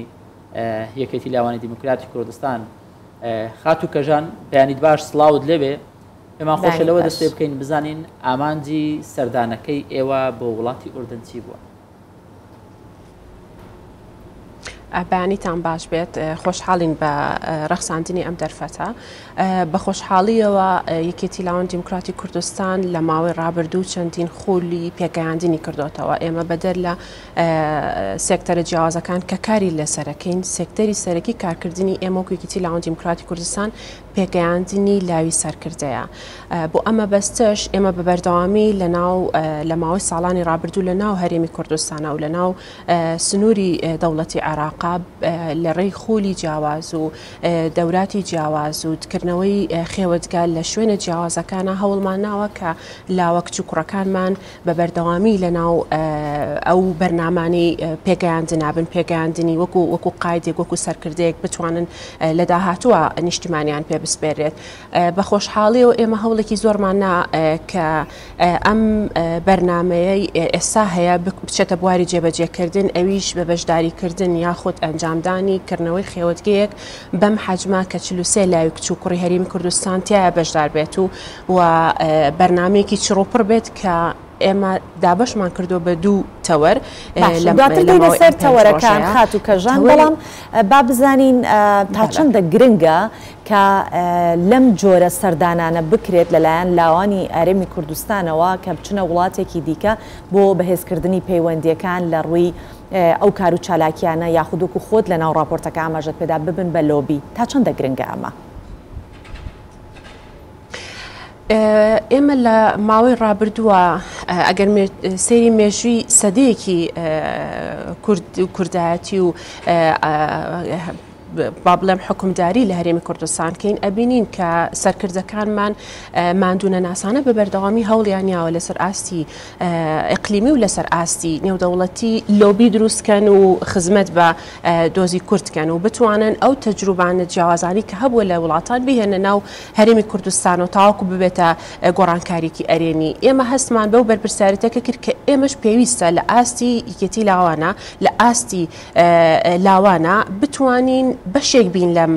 Speaker 1: یەکێتی لاوانی دیموکراتی کوردستان خات و کەژان بەیانیت باش سڵاوت لێبێ. ئێمان خۆشە لەوە دەستێ بکەین بزانین ئامانجی سەردانەکەی ئێوە بۆ وڵاتی ئوردن چی بووە.
Speaker 19: بەیانیتان باش بێت، خۆشحاڵین بە ڕەخساندنی ئەم دەرفەتە. بە خۆشحاڵیەوە یەکێتی لاوان دیموکراتی کوردستان لە ماوەی ڕابردوو چەندین خولی پێگەیاندنی کردوتەوە. ئێمە بەدەر لە سێکتەرە جیاوازەکان کە کاری لەسەرەکەین، سێکتەری سەرەکی کارکردنی ئێمە و یەکێتی لاوان دیموکراتی کوردستان پێگەیاندنی لاوی سەرکردەیە. بۆ ئەمە بەستش ئێمە بە بەردەوامی لە ماوەی ساڵانی ڕابردوو لە ناو هەرێمی کوردستانە و لە ناو سنووری دەوڵەتی عێراقا لە ڕێی خولی جیاواز و دەوراتی جیاواز و دکردنەوەی خێوەتگال لە شوێنە جیاوازەکانە هەوڵمان ناوە کە لاوە کچووکڕەکانمان بە بەردەوامی لە ناو ئەو بەرنامانی پێگەیاندنابن پێگەیاندنی وەکو قایدێک وەکو سەرکردەیەک بتوانن لە داهاتووە نیشتیمانیان پێ بسپێرێت. بە خۆشحاڵیەوە ئێمە هەوڵێکی زۆرمان کە ئەم بەرنمەیە ئێستا هەیە بچێتە بواری جێبەجێکردن، ئەویش بە بەشداریکردن یاخود ئەنجامدانی کردنەوەی خێوەتگەیەک بەم حەجما کە 43 لاوی کچووکڕی هەرێمی کوردستان تایە بەشدار بێت و بەرنمەیەکی چڕۆپڕ بێت کە ئێمە دابشمان کردو بە 2 تەوەر
Speaker 2: لەسەر تەوەرەکان خات و کەژان. بەڵام با بزانین تا چەندە گرنگە کە لەم جۆرە سەردانانە بکرێت لەلایەن لاوانی ئارێمی کوردستانەوە کە بچنە وڵاتێکی دیکە بۆ بەهێزکردنی پەیوەندیەکان لە ڕووی ئەو کار و چالاکیانە یاخودوکو خۆت لە ناو راپۆرتەکە ئاماژەت پێدا ببن بە لۆبی. تا چەندە گرنگە ئەمە؟
Speaker 19: ئێمە لە ماوەی ڕابردووە ئەگەر سەیری مێژووی سەدەیەکی کوردایەتی و با بڵێم حکومداری لە هەرێمی کوردستان کەین ئەبینین کە سەرکردەکانمان ماندوونە ناسانە بە بەردەوامی هەوڵیانیاوە لەسەر ئاستی ئەقلیمی و لەسەر ئاستی نێودەوڵەتی لۆبی دروستکەن و خزمەت بە دۆزی کوردکەن و بتوانن ئەو تەجروبانە جیاوازانی کە هەبووە لە وڵاتان بهێنە ناو هەرێمی کوردستان و تاواکو ببێتە گۆڕانکاریکی ئەرێنی. ئێمە هەستمان بەو بەرپرسیارەتەکە کرد کە ئێمەش پێویستە لە ئاستی یەکێتی لاوانە لە ئاستی لاوانە بتوانین بەشێک بین لەم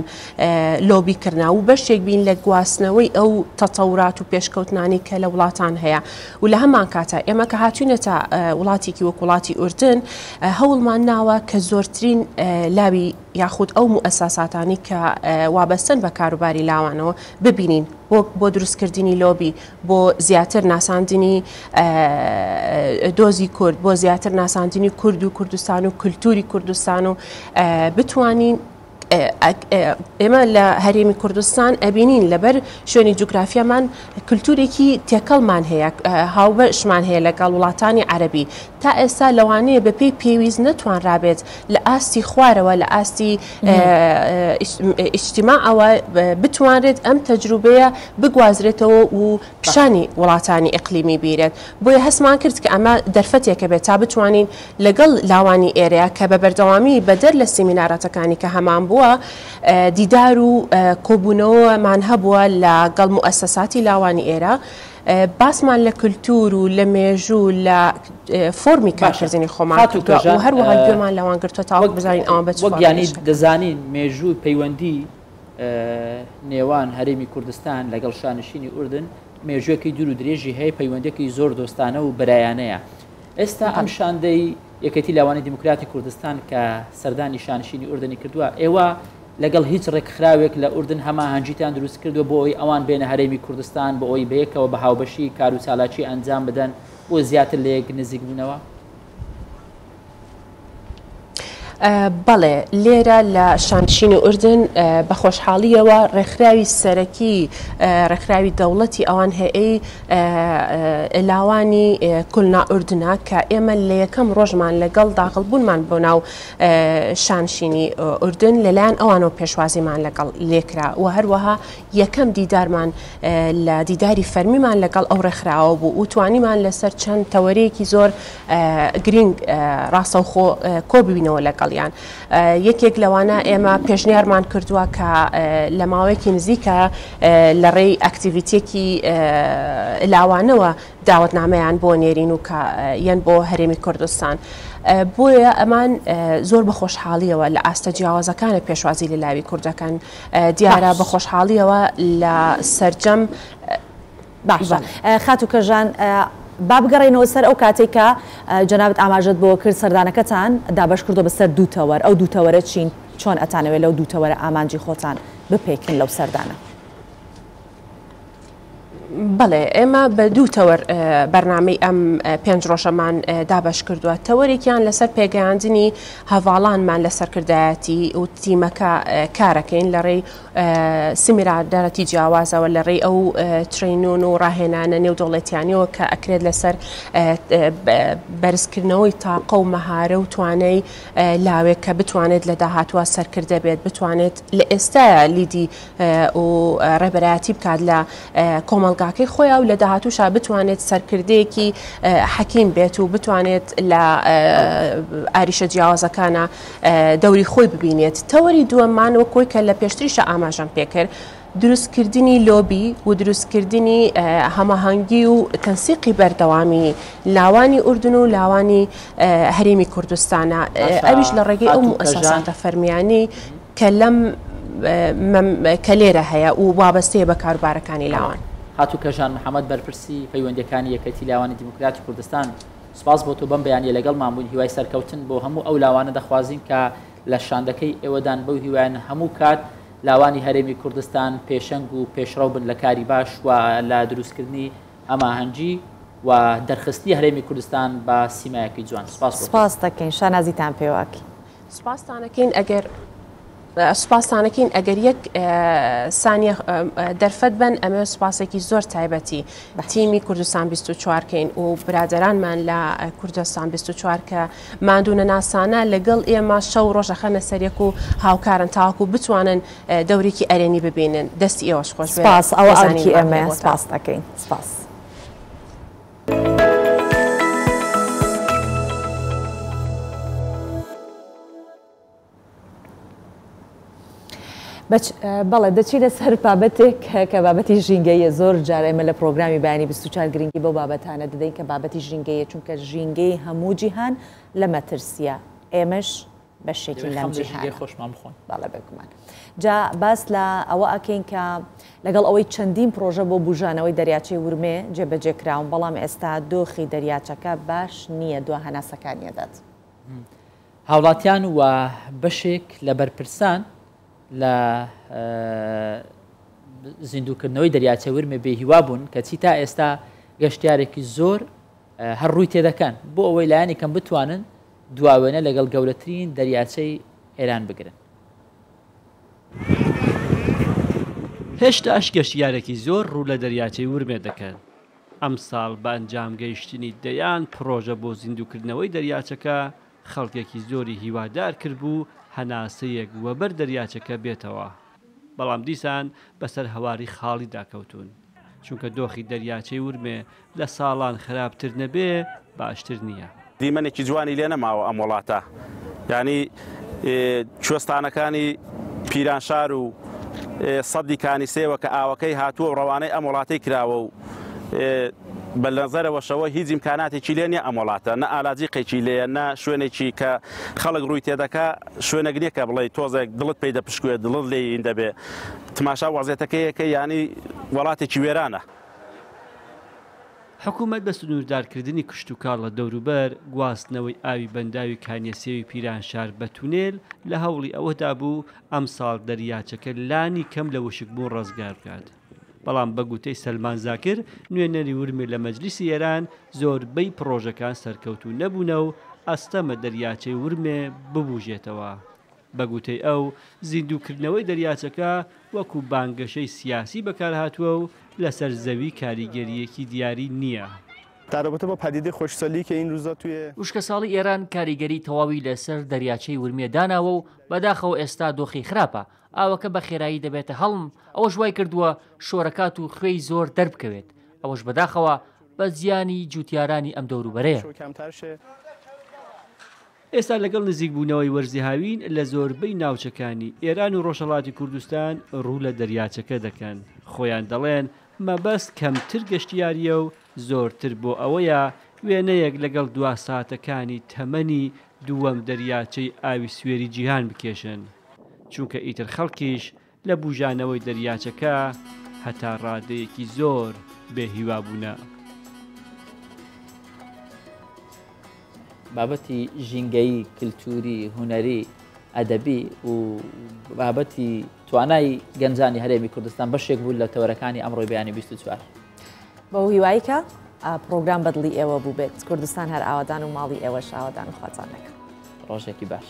Speaker 19: لۆبیکردنا و بەشێک بین لە گواستنەوەی ئەو تەتەورات و پێشکەوتنانی کە لە وڵاتان هەیە و لە هەمان کاتە ئێمە کە هاتوونێتە وڵاتێکی وەک وڵاتی ئوردن هەوڵمان ناوە کە زۆرترین لاوی یاخود ئەو موئەساساتانی کە وابەستن بە کاروباری لاوانەوە ببینین بۆ دروستکردنی لۆبی، بۆ زیاتر ناساندنی دۆزی کورد، بۆ زیاتر ناساندنی کورد و کوردستان و کولتوری کوردستان و بتوانین ئێمە لە هەرێمی کوردستان ئەبینین لەبەر شوێنی جوگرافیامان کولتورێکی تێکەڵمان هەیە، هاوبەشمان هەیە لەگەڵ وڵاتانی عەرەبی. تا ئێستا لەوانەیە بە پێی پێویست نەتوانرابێت لە ئاستی خوارەوە لە ئاستی ئیجتیماعەوە بتوانرێت ئەم تەجروبەیە بگوازرێتەوە و پیشانی وڵاتانی ئیقلیمی بیرێت. بۆیە هەستمان کرد کە ئەمە دەرفەتێکە بێت تا بتوانین لەگەڵ لاوانی ئێرەیە کە بە بەردەوامی بەدەر لە سیمینارەتەکانی کە هەمان بووە دیدار و کۆبوونەوەمان هەبووە لەگەڵ موئەسەساتی لاوانی ئێرە باسمان لە کولتور و لە مێژوو لە فۆرمی کارکردنی خۆمان کردووە و هەروەها گوێمان لەوان گرتووە تا وەک بزانین ئەوان بە
Speaker 1: وەک یانی دەزانین مێژوو پەیوەندی نێوان هەرێمی کوردستان لەگەڵ شانشینی ئوردن مێژووەکی دوور و درێژی هەیە، پەیوەندێکی زۆر دۆستانە و بەرایانەیە. ئێستا ئەم شاندەی یەکێتی لاوانی دیموکراتی کوردستان کە سەردانی شانشینی ئوردنی کردووە، ئێوە لەگەڵ هیچ ڕێکخراوێک لە ئوردن هەماهەنگیتان دروست کردووە بۆ ئەوی ئەوان بێنە هەرێمی کوردستان بۆ ئەوی بەیەکەوە بە هاوبەشی کار و چالاکی ئەنجام بدەن بۆ زیاتر لە یەک نزیک بوونەوە؟
Speaker 19: بەڵێ لێرە لە شانشینی ئوردن بە خۆشحاڵیەوە ڕێکخراوی سەرەکی ڕێکخراوی دەوڵەتی ئەوان هەیە لاوانی کولنا ئوردنە کە ئێمە لە یەکەم ڕۆژمان لەگەڵ داخڵبوونمان بۆ ناو شانشینی ئوردن لەلایەن ئەوانەوە پێشوازیمان لەگەڵ لێکرا و هەروەها یەکەم دیدارمان لە دیداری فەرمیمان لەگەڵ ئەو ڕێکخراوە بوو و توانیمان لەسەر چەند تەوەرەیەکی زۆر گرنگ ڕاستەوخۆ کۆ ببینەوە لەگەڵ یەکێک لەوانە ئێمە پێشنیارمان کردووە کە لە ماوەیەکی نزیکە لە ڕێی ئەکتیڤیتێکی لاوانەوە داوەتنامەیان بۆ نێرین و کە یەن بۆ هەرێمی کوردستان بۆیە ئەمان زۆر بە خۆشحاڵیەوە لە ئاستە جیاوازەکانە پێشوازی لە لاوی کوردەکان دیارە بە خۆشحاڵیەوە لە سەرجەم
Speaker 2: باشە خاتوکەژان با بگەڕێنەوە سەر ئەو کاتێک کە جەنابەت ئاماژەت بۆ کرد سەردانەکەتان دابش کردو بەسەر دوو تەوەر ئەو دوو تەوەرە چین چۆن ئەتانەوێت لەو دوو تەوەرە ئامانجی خۆتان بپێکن لەو سەردانە
Speaker 19: بەڵێ ئێمە بە دوو تەوەر بەرنامەی ئەم 5 ڕۆژەمان دابش کردووە تەوەرێکیان لەسەر پێگەیاندنی هەواڵانمان لە سەرکردایەتی و تیمەکە کارەکەین لە ڕێی سمیرادارەتی جیاوازەوە لە ڕێی ئەو ترینون و ڕاهێنانە نێودوڵەتیانیەوە کە ئەکرێت لەسەر بەرزکردنەوەی تاقە و مەهارە و توانەی لاوێک کە بتوانێت لە داهاتوە سەرکردە بێت بتوانێت لە ئێستاە لیدی و ڕێبەرایەتی بکات لە کۆمەلگاکەی خۆیان و لە داهاتووشا بتوانێت سەرکردەیەکی حەکیم بێت و بتوانێت لە ئاریشە جیاوازەکانە دەوری خۆی ببینێت تەوەری دووەممان وەکۆی کە لە پێشتریشە ئاماژەم پێکرد دروستکردنی لۆبی و دروستکردنی هەماهەنگی و تەنسیقی بەردەوامی لاوانی ئوردن و لاوانی هەرێمی کوردستانە ئەویش لە ڕێگەی ئەو مؤسساتە فەرمیانی کە لەم کە لێرە هەیە و وابەستەیە بە کاروبارەکانی لاوان
Speaker 1: خاتوکەژان محەممەد بەرپرسی پەیوەندەکانی یەکەتی لاوانی دیموکراتی کوردستان سپاس بۆ تۆ بەم بەیانی لەگەڵ مامون هیوای سەرکەوتن بۆ هەموو ئەو لاوانە دەخوازین کە لە شاندەکەی ئێوەدان بەو هیوایان هەموو کات لاوانی هەرێمی کوردستان پێشەنگ و پێشڕەو بن لە کاری باش و لە دروستکردنی ئەماهەنگی و دەرخستی هەرێمی کوردستان بە سیمایەکی جوان
Speaker 2: سپاس دەکەین شانازیتان پێواکی
Speaker 19: سپاسانەکەین سوپاسانەکەین ئەگەر یەک سانیە دەرفەت بن ئەمە سوپاسێکی زۆر تایبەتی تیمی کوردستان 24کەین و برادرانمان لە کوردستان 24 کە ماندوونە ناسانە لەگەڵ ئێمە شەو ڕۆژەخەنە سەرێک و هاوکارن تاواکو بتوانن دەورێکی ئەرێنی ببینن دەستی ئێوەش خۆش
Speaker 2: سپاس ئەوە ئەرکی ئێمە سپاس دەکەین سپاس. بەڵێ دەچینە سەر بابەتێک کە بابەتی ژینگەیە زۆر جار ئێمە لە پرۆگرامی بەیانی 24 گرنگی بەو بابەتانە دەدەین کە بابەتی ژینگەیە چونکە ژینگەی هەموو جیهان لە مەترسیە ئێمەش بەشێکی لەم جیهان
Speaker 1: خۆشمان بخۆن
Speaker 2: باڵە بگومان جا باس لە ئەوە ئەکەین کە لەگەڵ ئەوەی چەندین پرۆژە بۆ بژانەوەی دەریاچەی ورمێ جێبەجێکراون بەڵام ئێستا دۆخی دەریاچەکە باش نییە دو هەناسەکانیەدات
Speaker 1: هاوڵاتیان و بەشێک لە بەرپرسان لە زیندووکردنەوەی دەریاچە ورمێ بێهیوا بوون کە چی تا ئێستا گەشتیارێکی زۆر هەر ڕووی تێدەکەن بۆ ئەوەی لایەنی کەم بتوانن دواوێنە لەگەڵ گەورەترین دەریاچەی ئێران بگرن.
Speaker 4: هێشتاش گەشتیارێکی زۆر ڕوو لە دەریاچەی ورمێ دەکەن. ئەم ساڵ بە ئەنجام گەیشتنی دەیان پرۆژە بۆ زیندووکردنەوەی دەریاچەکە خەڵکێکی زۆری هیوادار کردبوو هەناسەیەک وەبەر دەریاچەکە بێتەوە بەڵام دیسان بەسەر هەواری خاڵی داکەوتون چونکە دۆخی دەریاچەی ورمێ لە ساڵان خراپتر نەبێ باشتر نییە.
Speaker 6: دیمەنێکی جوانی لێ نەماوە ئەم وڵاتە ینی کوێستانەکانی پیرانشار و سەدی کانیسێوە کە ئاوەکەی هاتووە و ڕەوانەی ئەم وڵاتەی کراوە و بە نەزەرەوەشەوە هیچ ئیمکاناتێکی لێ نیە ئەم وڵاتە نە ئالاجیقێکی لێە نە شوێنێکی کە خەڵک ڕووی تێدەکا شوێنەگرێکە بڵێ تۆزێک دڵت پێی دەپشکوێ دڵت لێ دەبێ تماشا وەزیێتەکەیەکە ینی وڵاتێکی وێرانە.
Speaker 4: حکوومەت بە سنووردارکردنی کشت و کاڵ لە دەوروبەر گواستنەوەی ئاوی بەنداوی کانیەسێوی پیرانشار بە تونێل لە هەوڵی ئەوەدا بوو ئەم ساڵ دەریاچەکە لانی کەم لە وشک بوون ڕزگار بکات. بەڵام بە گوتەی سەلمان زاکر نوێنەری ورمێ لە مەجلیسی ئێران زۆربەی پرۆژەکان سەرکەوتو نەبوونە و ئەستەمە دەریاچەی ورمێ ببوژێتەوە. بەگوتەی ئەو زیندووکردنەوەی دەریاچەکە وەکو بانگەشەی سیاسی بەکارهاتووە و لەسەر زەوی کاریگەریەکی دیاری نییە.
Speaker 5: تارەبەتە بە پەدیدەی خۆشسەلی کە این روزا توی
Speaker 8: وشکە ساڵی ئێران کاریگەری تەواوی لەسەر دەریاچەی ورمێ داناوە و بەداخەوە ئێستا دۆخی خراپە ئاوەکە بە خێرایی دەبێتە هەڵم ئەوەش وای کردووە شۆرەکات و خوێی زۆر دەربکەوێت ئەوەش بەداخەوە بە زیانی جوتیارانی ئەم دەوروبەرەیە.
Speaker 4: ئێستا لەگەڵ نزیکبوونەوەی وەرزی هاوین لە زۆربەی ناوچەکانی ئێران و ڕۆژهەڵاتی کوردستان ڕوو لە دەریاچەکە دەکەن. خۆیان دەڵێن مەبەست کەمتر گەشتیاریە و زۆرتر بۆ ئەوەیە وێنەیەک لەگەڵ دوا ساتەکانی تەمەنی دووەم دەریاچەی ئاوی سوێری جیهان بکێشن. چونکە ئیتر خەڵکیش لە بوژانەوەی دەریاچەکە هەتا ڕادەیەکی زۆر بێهیوابوونە.
Speaker 1: بابەتی ژینگەی کللتوری هوەری ئەدەبی و بابەتی توانای گەنجانی هەرێمی کوردستان بەشێک بوو لە تەوەرەکانی ئەمڕۆی بەیانی 24.
Speaker 2: بەو هیوایکە پرۆگرام بەدڵی ئێوە بوو بێت کوردستان هەر ئاوادان و ماڵی ئێوەش ئاوادان و خوازانەکە.
Speaker 1: ڕۆژێکی باش.